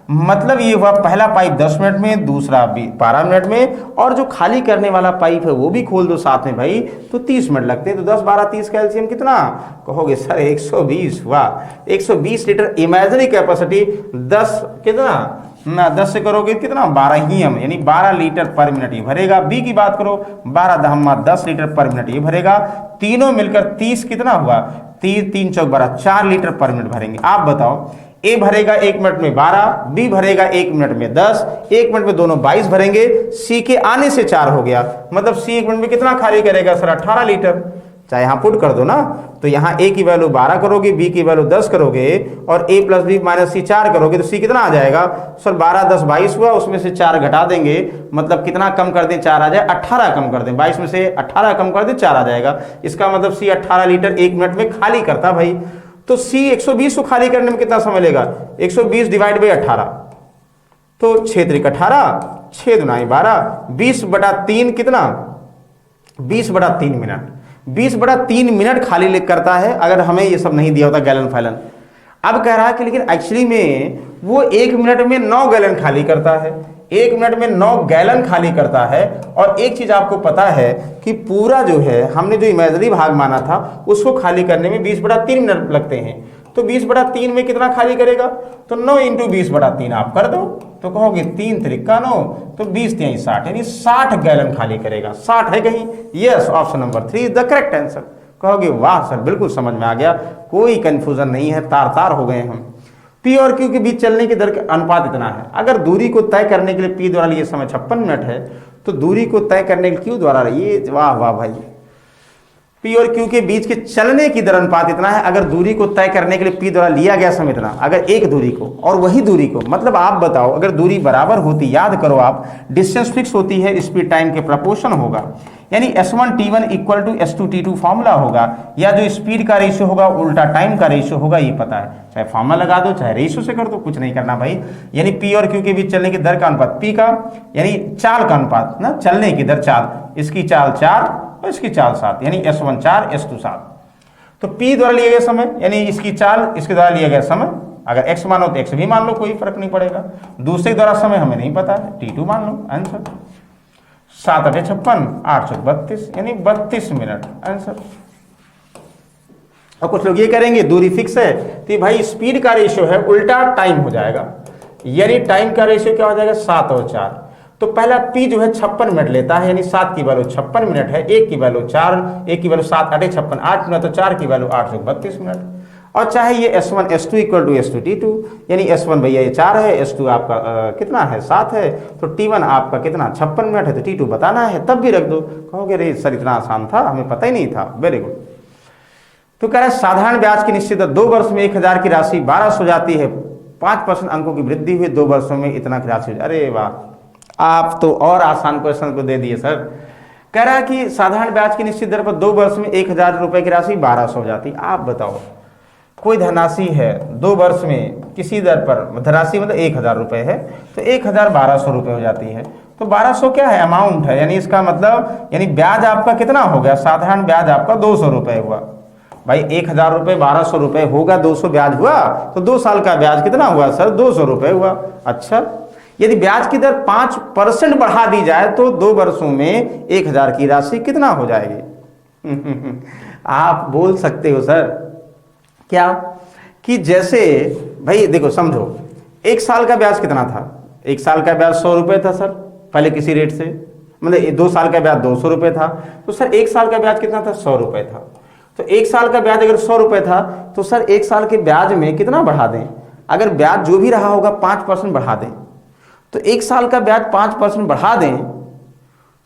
मतलब ये हुआ पहला पाइप 10 मिनट में, दूसरा 12 मिनट में, और जो खाली करने वाला पाइप है वो भी खोल दो साथ में भाई तो 30 मिनट लगते हैं। तो 10 12 30 का एलसीएम कितना कहोगे सर? 120 हुआ। 120 लीटर इमेजिनरी कैपेसिटी 10 कितना ना 10 से करोगे कितना 12 ही हम यानी 12 लीटर पर मिनट ये भरेगा। बी की बात करो 12 दहम्मा 10 लीटर पर मिनट ये भरेगा। तीनों मिलकर 30 कितना हुआ? 3 3 चौक 12 4 लीटर पर मिनट भरेंगे। आप बताओ, ए भरेगा 1 मिनट में 12, बी भरेगा 1 मिनट में 10, 1 मिनट में दोनों 22 भरेंगे। सी के आने से 4 हो गया, मतलब सी 1 मिनट में कितना खाली करेगा सर? 18 लीटर। चाहे यहां पुट कर दो ना, तो यहां ए की वैल्यू 12 करोगे, बी की वैल्यू 10 करोगे, और ए प्लस बी माइनस सी 4 करोगे, तो सी कितना आ जाएगा सर? 12 10 22 हुआ, उसमें से 4 घटा देंगे, मतलब कितना कम कर दें? 4 आ जाए, 18 कम कर दें, 22 में से 18 कम कर दें, 4 आ जाएगा। इसका मतलब सी 18 लीटर 1 मिनट में खाली करता भाई। तो सी 120 को खाली करने में कितना समय लेगा? 120 डिवाइड बाई 18, तो 6 त्रिक 18, 6 दुनाई 12, 20/3 कितना? 20/3 मिनट। 20/3 मिनट खाली करता है अगर हमें ये सब नहीं दिया होता गैलन फैलन। अब कह रहा है कि लेकिन एक्चुअली में वो 1 मिनट में 9 गैलन खाली करता है, 1 मिनट में 9 गैलन खाली करता है। और एक चीज आपको पता है कि पूरा जो है हमने जो इमेजिनरी भाग माना था उसको खाली करने में 20/3 मिनट लगते हैं। तो 20/3 में कितना खाली करेगा? तो 9 × 20/3 आप कर दो, तो कहोगे 3 त्रिका 9, तो 20 3 60 यानी 60 गैलन खाली करेगा। 60 है कहीं? Yes, option number 3 is the correct answer. कहोगे वाह सर बिल्कुल समझ में आ गया, कोई कंफ्यूजन नहीं है, तार तार हो गए हम। पी और क्यू के बीच चलने की दर का अनुपात इतना है। अगर दूरी को तय करने के लिए पी द्वारा लिए समय 56 मिनट है, तो दूरी को तय करने के लिए क्यू द्वारा, ये वाह वाह भाई, पी और क्यू के बीच के चलने की दर अनुपात इतना है। अगर दूरी को तय करने के लिए पी द्वारा लिया गया समय इतना, अगर एक दूरी को और वही दूरी को, मतलब आप बताओ अगर दूरी बराबर होती, याद करो आप, डिस्टेंस फिक्स होती है, स्पीड टाइम के प्रपोर्शन होगा, यानी S1 T1 equal to S2 T2 formula होगा, या जो स्पीड का रेशियो होगा उल्टा टाइम का रेशियो होगा, ये पता है। चाहे फॉर्मूला लगा दो चाहे रेशियो से कर दो, कुछ नहीं करना भाई। यानी पी और क्यू के बीच चलने की दर का अनुपात, पी का यानी चाल का अनुपात ना, चलने की दर चाल, इसकी चाल 4 और इसकी चाल 7, यानी S1 4 S2 7। तो P द्वारा लिया गया समय यानी इसकी चाल, इसके द्वारा लिया गया समय, अगर x मानो तो x भी मान लो, कोई फर्क नहीं पड़ेगा। दूसरे द्वारा समय हमें नहीं पता है, T2 मान लो। आंसर 7 8 56, 8 चौक 32 यानी 32 मिनट आंसर। और कुछ लोग ये करेंगे दूरी फिक्स है तो भाई स्पीड का रेशियो है, उल्टा टाइम हो जाएगा, यानी टाइम का रेशियो क्या हो जाएगा? 7 और 4। तो पहला P जो है 56 मिनट लेता है, यानी 7 की वैल्यू 56 मिनट है, 1 की वैल्यू 4, 1 की वैल्यू 7 8 56 8 मिनट, तो 4 की वैल्यू 8 चौक 32 मिनट। और चाहे ये S1 S2 equal to S2 T2, यानी S1 भैया ये 4 है, S2 आपका कितना है? 7 है, तो T1 आपका कितना 56 मिनट है, तो T2 बताना है, तब भी रख दो। कहोगे रे सर इतना आसान था, हमें पता ही नहीं था। Very good. तो कह रहा है साधारण ब्याज की निश्चित दर 2 वर्ष में 1000 की राशि 1200 हो जाती है, 5% अंकों की वृद्धि हुई, 2 वर्षों में इतना की राशि। अरे वाह, आप तो और आसान क्वेश्चन को दे दिए सर। कह रहा है कि साधारण ब्याज की निश्चित दर पर 2 वर्ष में 1000 रुपए की राशि 1200 हो जाती। आप बताओ कोई धनराशि है 2 वर्ष में किसी दर पर, धनराशि मतलब 1000 रुपए है, तो 1000 1200 रुपए हो जाती है। तो 1200 क्या है? अमाउंट है, यानी इसका मतलब यानी ब्याज आपका कितना हो गया? साधारण ब्याज आपका 200 रुपए हुआ भाई। 1000 रुपए 1200 रुपए होगा, 200 ब्याज हुआ, तो 2 साल का ब्याज कितना हुआ सर? 200 रुपए हुआ। अच्छा, यदि ब्याज की दर 5% बढ़ा दी जाए तो 2 वर्षों में 1000 की राशि कितना हो जाएगी? आप बोल सकते हो सर क्या कि जैसे भाई देखो समझो, 1 साल का ब्याज कितना था? 1 साल का ब्याज 100 रुपए था सर पहले किसी रेट से, मतलब 2 साल का ब्याज 200 रुपए था, तो सर 1 साल का ब्याज कितना था? 100 रुपए था। तो 1 साल का ब्याज अगर 100 रुपए था तो सर 1 साल के ब्याज में कितना बढ़ा दें? अगर ब्याज जो भी रहा होगा 5% बढ़ा दें, तो 1 साल का ब्याज 5% बढ़ा दें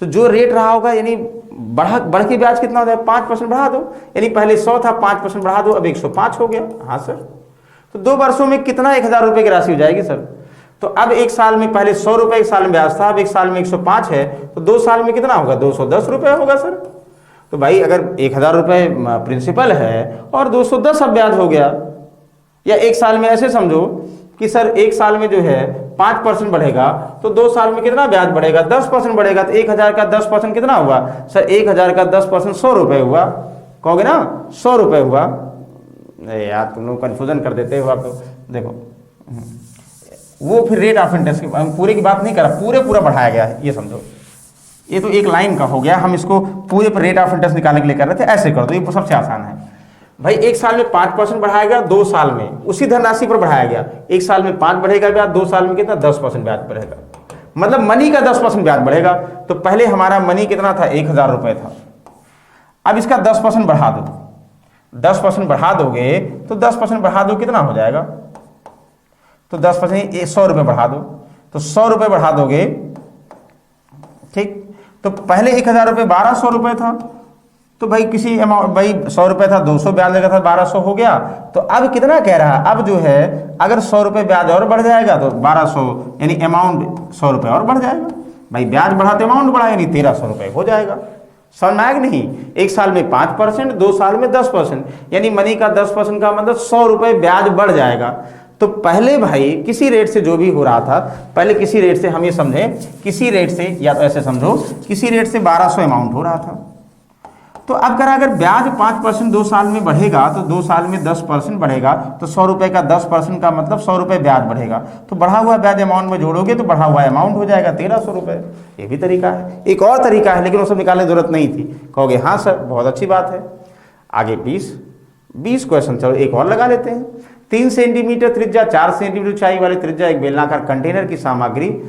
तो जो रेट रहा होगा यानी बढ़ के ब्याज कितना हो जाएगा? 5% बढ़ा दो, यानी पहले 100 था, 5% बढ़ा दो, अब 105 हो गया। हाँ सर, तो 2 वर्षों में कितना 1000 रुपए की राशि हो जाएगी सर? तो अब एक साल में पहले 100 रुपए एक साल में ब्याज था, अब एक साल में 105 है, तो 2 साल में कितना होगा? 210 रुपए होगा सर। तो भाई अगर 1000 रुपए प्रिंसिपल है और 210 अब ब्याज हो गया, या एक साल में ऐसे समझो कि सर एक साल में जो है 5% बढ़ेगा, तो 2 साल में कितना ब्याज बढ़ेगा? 10% बढ़ेगा। तो 1000 का 10% कितना हुआ सर? 1000 का 10% 100 रुपए हुआ, कहोगे ना 100 रुपए हुआ। यार तुम लोग कन्फ्यूजन कर देते हो आप। देखो वो फिर रेट ऑफ इंटरेस्ट की पूरे की बात नहीं करा, पूरा बढ़ाया गया है, ये समझो। ये तो एक लाइन का हो गया, हम इसको पूरे पर रेट ऑफ इंटरेस्ट निकालने के लिए कर रहे थे। ऐसे कर दो, ये सबसे आसान है भाई। एक साल में 5% बढ़ाया गया, 2 साल में उसी धनराशि पर बढ़ाया गया। एक साल में 5 बढ़ेगा ब्याज, 2 साल में कितना? 10% ब्याज बढ़ेगा, मतलब मनी का 10% ब्याज बढ़ेगा। तो पहले हमारा मनी कितना था? 1000 रुपए था। अब इसका 10% बढ़ा दो, 10% बढ़ा दोगे तो 10% बढ़ा दो कितना हो जाएगा? तो 10% 100 रुपए बढ़ा दो, तो 100 रुपए बढ़ा दोगे, ठीक। तो पहले 1000 रुपए 1200 रुपए था, तो भाई किसी अमाउंट, भाई 100 रुपए था, 200 ब्याज लगा था, 1200 हो गया। तो अब कितना कह रहा है? अब जो है अगर 100 रुपए ब्याज और बढ़ जाएगा तो 1200 यानी अमाउंट 100 रुपए और बढ़ जाएगा। भाई ब्याज बढ़ा तो अमाउंट बढ़ा, यानी 1300 रुपए हो जाएगा। समझ में आया कि नहीं? एक साल में 5%, 2 साल में 10%, यानी मनी का 10% का मतलब 100 रुपए ब्याज बढ़ जाएगा। तो पहले भाई किसी रेट से जो भी हो रहा था, पहले किसी रेट से हम ये समझे, किसी रेट से, या तो ऐसे समझो किसी रेट से 1200 अमाउंट हो रहा था। तो अब अगर ब्याज 5% 2 साल में बढ़ेगा, तो 2 साल में 10% बढ़ेगा, तो 100 रुपए का 10% का मतलब 100 रुपए ब्याज बढ़ेगा। तो बढ़ा हुआ ब्याज अमाउंट में जोड़ोगे तो बढ़ा हुआ अमाउंट हो जाएगा 1300 रुपए। ये भी तरीका है। एक और तरीका है, लेकिन वो सब निकालने की जरूरत नहीं थी। कहोगे हाँ सर बहुत अच्छी बात है। आगे 20 क्वेश्चन, चलो एक और लगा लेते हैं। 3 सेंटीमीटर त्रिज्या, 4 सेंटीमीटर ऊंचाई वाले त्रिज्या एक बेलनाकार कंटेनर की सामग्री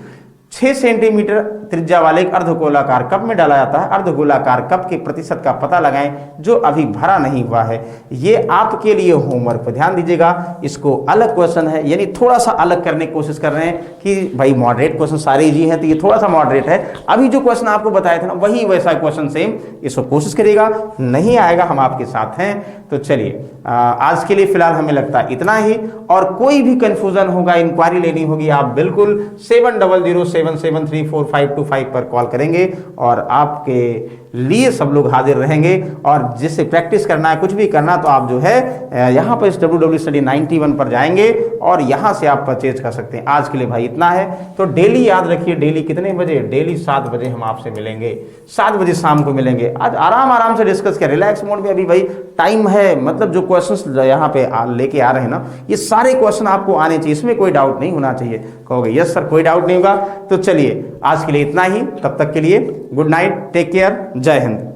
6 सेंटीमीटर त्रिज्या वाले एक अर्धगोलाकार कप में डाला जाता है। अर्धगोलाकार कप के प्रतिशत का पता लगाएं जो अभी भरा नहीं हुआ है। ये आपके लिए होमवर्क पर ध्यान दीजिएगा। इसको अलग क्वेश्चन है, यानी थोड़ा सा अलग करने की कोशिश कर रहे हैं कि भाई मॉडरेट क्वेश्चन सारे इजी हैं, तो ये थोड़ा सा मॉडरेट है। अभी जो क्वेश्चन आपको बताए थे ना, वही वैसा क्वेश्चन सेम, इसको कोशिश करिएगा। नहीं आएगा हम आपके साथ हैं। तो चलिए आज के लिए फिलहाल हमें लगता है इतना ही। और कोई भी कंफ्यूजन होगा, इंक्वायरी लेनी होगी, आप बिल्कुल 7007734525 पर कॉल करेंगे और आपके लिए सब लोग हाजिर रहेंगे। और जिससे प्रैक्टिस करना है, कुछ भी करना, तो आप जो है यहाँ पर इस www.study91 पर जाएंगे और यहाँ से आप परचेज कर सकते हैं। आज के लिए भाई इतना है। तो डेली याद रखिए, डेली कितने बजे? डेली 7 बजे हम आपसे मिलेंगे, 7 बजे शाम को मिलेंगे। आज आराम से डिस्कस करें, रिलैक्स मोड में। अभी भाई टाइम है, मतलब जो क्वेश्चंस यहाँ पे लेके आ रहे हैं ना, ये सारे क्वेश्चन आपको आने चाहिए, इसमें कोई डाउट नहीं होना चाहिए। कहोगे यस सर कोई डाउट नहीं होगा। तो चलिए आज के लिए इतना ही, तब तक के लिए गुड नाइट, टेक केयर, जय हिंद।